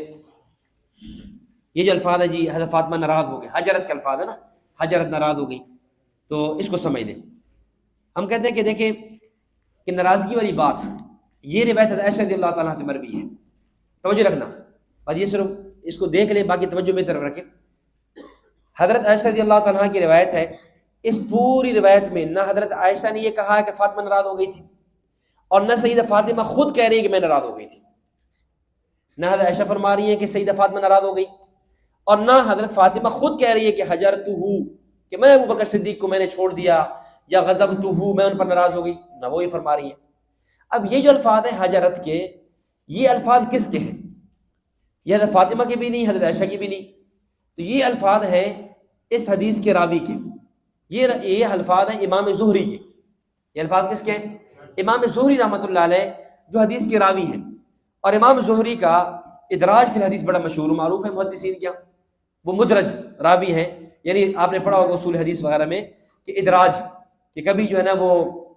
یہ جو الفاظ ہے جی حضرت فاطمہ ناراض ہو گئی، حجرت کے الفاظ ہے نا، حجرت ناراض ہو گئی، تو اس کو سمجھ لیں۔ ہم کہتے ہیں کہ دیکھیں کہ ناراضگی والی بات یہ روایت حضرت عائشہ رضی اللہ تعالیٰ سے مروی ہے، توجہ رکھنا، اور یہ صرف اس کو دیکھ لیں، باقی توجہ میں طرف رکھیں۔ حضرت عائشہ رضی اللہ تعالیٰ کی روایت ہے اس پوری روایت میں نہ حضرت عائشہ نے یہ کہا ہے کہ فاطمہ ناراض ہو گئی تھی، اور نہ سیدہ فاطمہ خود کہہ رہی ہے کہ میں ناراض ہو گئی تھی. نہ حضرت عائشہ فرما رہی ہیں کہ سیدہ فاطمہ ناراض ہو گئی، اور نہ حضرت فاطمہ خود کہہ رہی ہے کہ حجرتہ، کہ میں ابو بکر صدیق کو میں نے چھوڑ دیا، یا غضبتہ، میں ان پر ناراض ہو گئی. نہ وہ یہ فرما رہی ہیں. اب یہ جو الفاظ ہیں حجرت کے، یہ الفاظ کس کے ہیں؟ یہ حضرت فاطمہ کے بھی نہیں، حضرت عائشہ کی بھی نہیں. تو یہ الفاظ ہیں اس حدیث کے راوی کے. یہ الفاظ ہیں امام زہری کے. یہ الفاظ کس کے ہیں؟ امام زہری رحمۃ اللہ علیہ جو حدیث کے راوی ہیں. اور امام زہری کا ادراج فی الحدیث بڑا مشہور و معروف ہے محدثین کیا، وہ مدرج راوی ہیں. یعنی آپ نے پڑھا ہوگا اصول حدیث وغیرہ میں کہ ادراج، کہ کبھی جو ہے نا وہ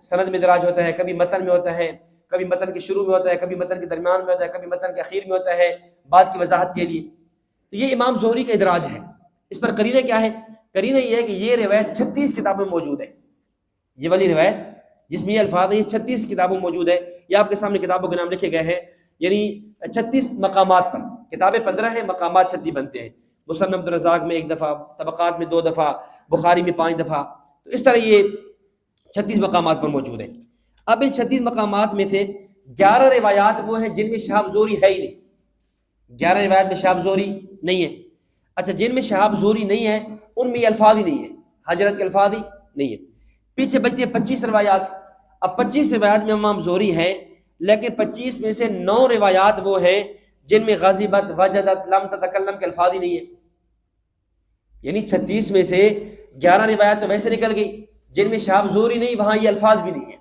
سند میں ادراج ہوتا ہے، کبھی متن میں ہوتا ہے، کبھی متن کے شروع میں ہوتا ہے، کبھی متن کے درمیان میں ہوتا ہے، کبھی متن کے اخیر میں ہوتا ہے بات کی وضاحت کے لیے. تو یہ امام زہری کا ادراج ہے. اس پر قرینہ کیا ہے؟ قرینہ یہ ہے کہ یہ روایت 36 کتابوں میں موجود ہے. یہ والی روایت جس میں یہ الفاظ ہیں یہ 36 کتابوں میں موجود ہے. یہ آپ کے سامنے کتابوں کے نام لکھے گئے ہیں. یعنی 36 مقامات پر، کتابیں 15 ہیں، مقامات 36 بنتے ہیں. مصنف عبدالرزاق میں 1 دفعہ، طبقات میں 2 دفعہ، بخاری میں 5 دفعہ. تو اس طرح یہ 36 مقامات پر موجود ہے. اب ان 36 مقامات میں سے 11 روایات وہ ہیں جن میں شہاب زہری ہے ہی نہیں. 11 روایات میں شہاب زہری نہیں ہے. اچھا، جن میں شہاب زہری نہیں ہے ان میں یہ الفاظ ہی نہیں ہے، حجرت کے الفاظ ہی نہیں ہے. پیچھے بچتی ہے 25 روایات. اب 25 روایات میں امام زہری ہے، لیکن 25 میں سے 9 روایات وہ ہیں جن میں غضبت، وجدت، لم تتکلم کے الفاظ ہی نہیں ہے. یعنی 36 میں سے 11 روایات تو ویسے نکل گئی جن میں شہاب زہری نہیں، وہاں یہ الفاظ بھی نہیں ہے.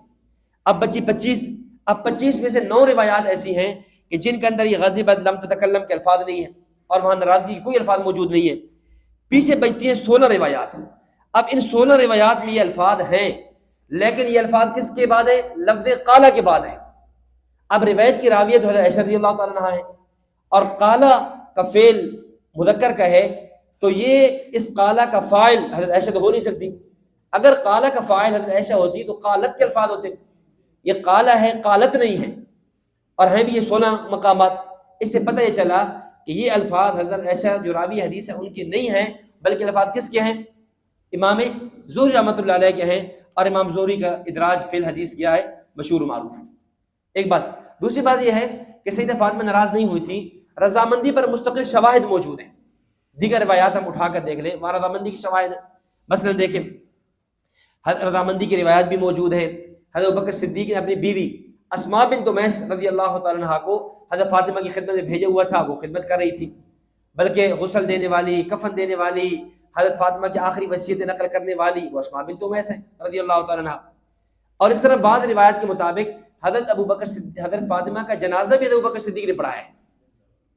اب بچی 25. اب 25 میں سے 9 روایات ایسی ہیں کہ جن کے اندر یہ غضبت، لم تتکلم کے الفاظ نہیں ہیں، اور وہاں ناراضگی کے کوئی الفاظ موجود نہیں ہے. پیچھے بچتی ہیں 16 روایات. اب ان 16 روایات میں یہ الفاظ ہیں، لیکن یہ الفاظ کس کے بعد ہے؟ لفظ قالا کے بعد ہے. اب روایت کی راویت حضرت عائشہ رضی اللہ تعالیٰ عنہا ہے، اور قالا کا فعل مذکر کا ہے، تو یہ اس قالا کا فاعل حضرت عائشہ تو ہو نہیں سکتی. اگر قالا کا فاعل حضرت عائشہ ہوتی تو قالت کے الفاظ ہوتے. یہ قالا ہے، قالت نہیں ہے، اور ہیں بھی یہ 16 مقامات. اس سے پتہ یہ چلا کہ یہ الفاظ حضرت عائشہ جو راوی حدیث ہے ان کے نہیں ہیں، بلکہ الفاظ کس کے ہیں؟ امام زہری رحمۃ اللہ علیہ کے ہیں. اور امام زہری کا ادراج فی الحدیث کیا ہے؟ مشہور و معروف ہے. ایک بات. دوسری بات یہ ہے کہ سیدہ فاطمہ ناراض نہیں ہوئی تھی. رضامندی پر مستقل شواہد موجود ہیں. دیگر روایات ہم اٹھا کر دیکھ لیں، وہاں رضامندی کی شواہد ہیں. مثلا دیکھیں، رضامندی کی روایت بھی موجود ہے. حضرت ابوبکر صدیق نے اپنی بیوی اسماء بنت امیس رضی اللہ تعالیٰ عنہا کو حضرت فاطمہ کی خدمت میں بھیجا ہوا تھا. وہ خدمت کر رہی تھی، بلکہ غسل دینے والی، کفن دینے والی، حضرت فاطمہ کی آخری وصیت نقل کرنے والی وہ اسماء بنت امیس ہے رضی اللہ تعالیٰ عنہا. اور اس طرح بعض روایات کے مطابق حضرت فاطمہ کا جنازہ بھی حضرت ابوبکر صدیق نے پڑھایا ہے.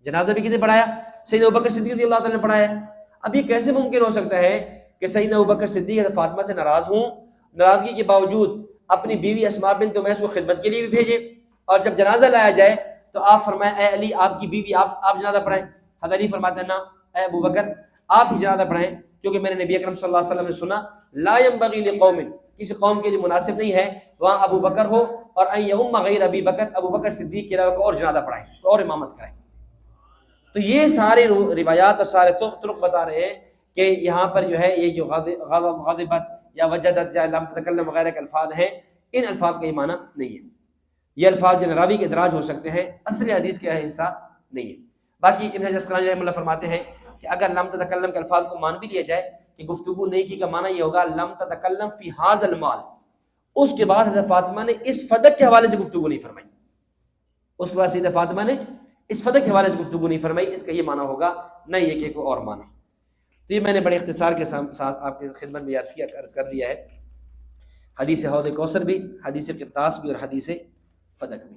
جنازہ بھی کس نے پڑھایا؟ سیدنا ابوبکر صدیق رضی اللہ تعالیٰ نے پڑھایا ہے. اب یہ کیسے ممکن ہو سکتا ہے کہ سیدنا ابوبکر صدیق حضرت فاطمہ سے ناراض ہوں، ناراضگی کے باوجود اپنی بیوی اسماء بنت امیس کو خدمت کے لیے بھی بھیجے، اور جب جنازہ لایا جائے تو آپ فرمائیں اے علی، آپ کی بیوی آپ جنازہ پڑھائیں. حضرت علی فرماتے ہیں نا، اے ابوبکر آپ ہی جنازہ پڑھائیں، کیونکہ میں نے نبی اکرم صلی اللہ علیہ وسلم نے سنا لا ينبغي لقوم، کسی قوم کے لیے مناسب نہیں ہے وہاں ابو بکر ہو اور ان یؤم غیر ابی بکر، ابو بکر صدیق کے علاوہ کو اور جنازہ پڑھائیں اور امامت کرائیں. تو یہ سارے روایات اور سارے طرق بتا رہے ہیں کہ یہاں پر جو ہے یہ جو غضبت یا وجدت یا لم تتکلم وغیرہ کے الفاظ ہیں، ان الفاظ کا یہ معنی نہیں ہے. یہ الفاظ جو راوی کے ادراج ہو سکتے ہیں، اصل حدیث کا حصہ نہیں ہے. باقی ابن حجر اسقلانی رحمہ اللہ فرماتے ہیں کہ اگر لم تتکلم کے الفاظ کو مان بھی لیا جائے کہ گفتگو نہیں کی کا معنی یہ ہوگا لم تتکلم فی ھذا المال، اس کے بعد حضرت فاطمہ نے اس فدق کے حوالے سے گفتگو نہیں فرمائی. اس کے بعد سیدہ فاطمہ نے اس فدق کے حوالے سے گفتگو نہیں فرمائی. اس کا یہ معنی ہوگا نہ یہ کہ کوئی اور معنی. تو یہ میں نے بڑے اختصار کے ساتھ آپ کی خدمت میں عرض کر دیا ہے. حدیث حوض کوثر بھی، حدیث قرطاس بھی، اور حدیث فدق بھی.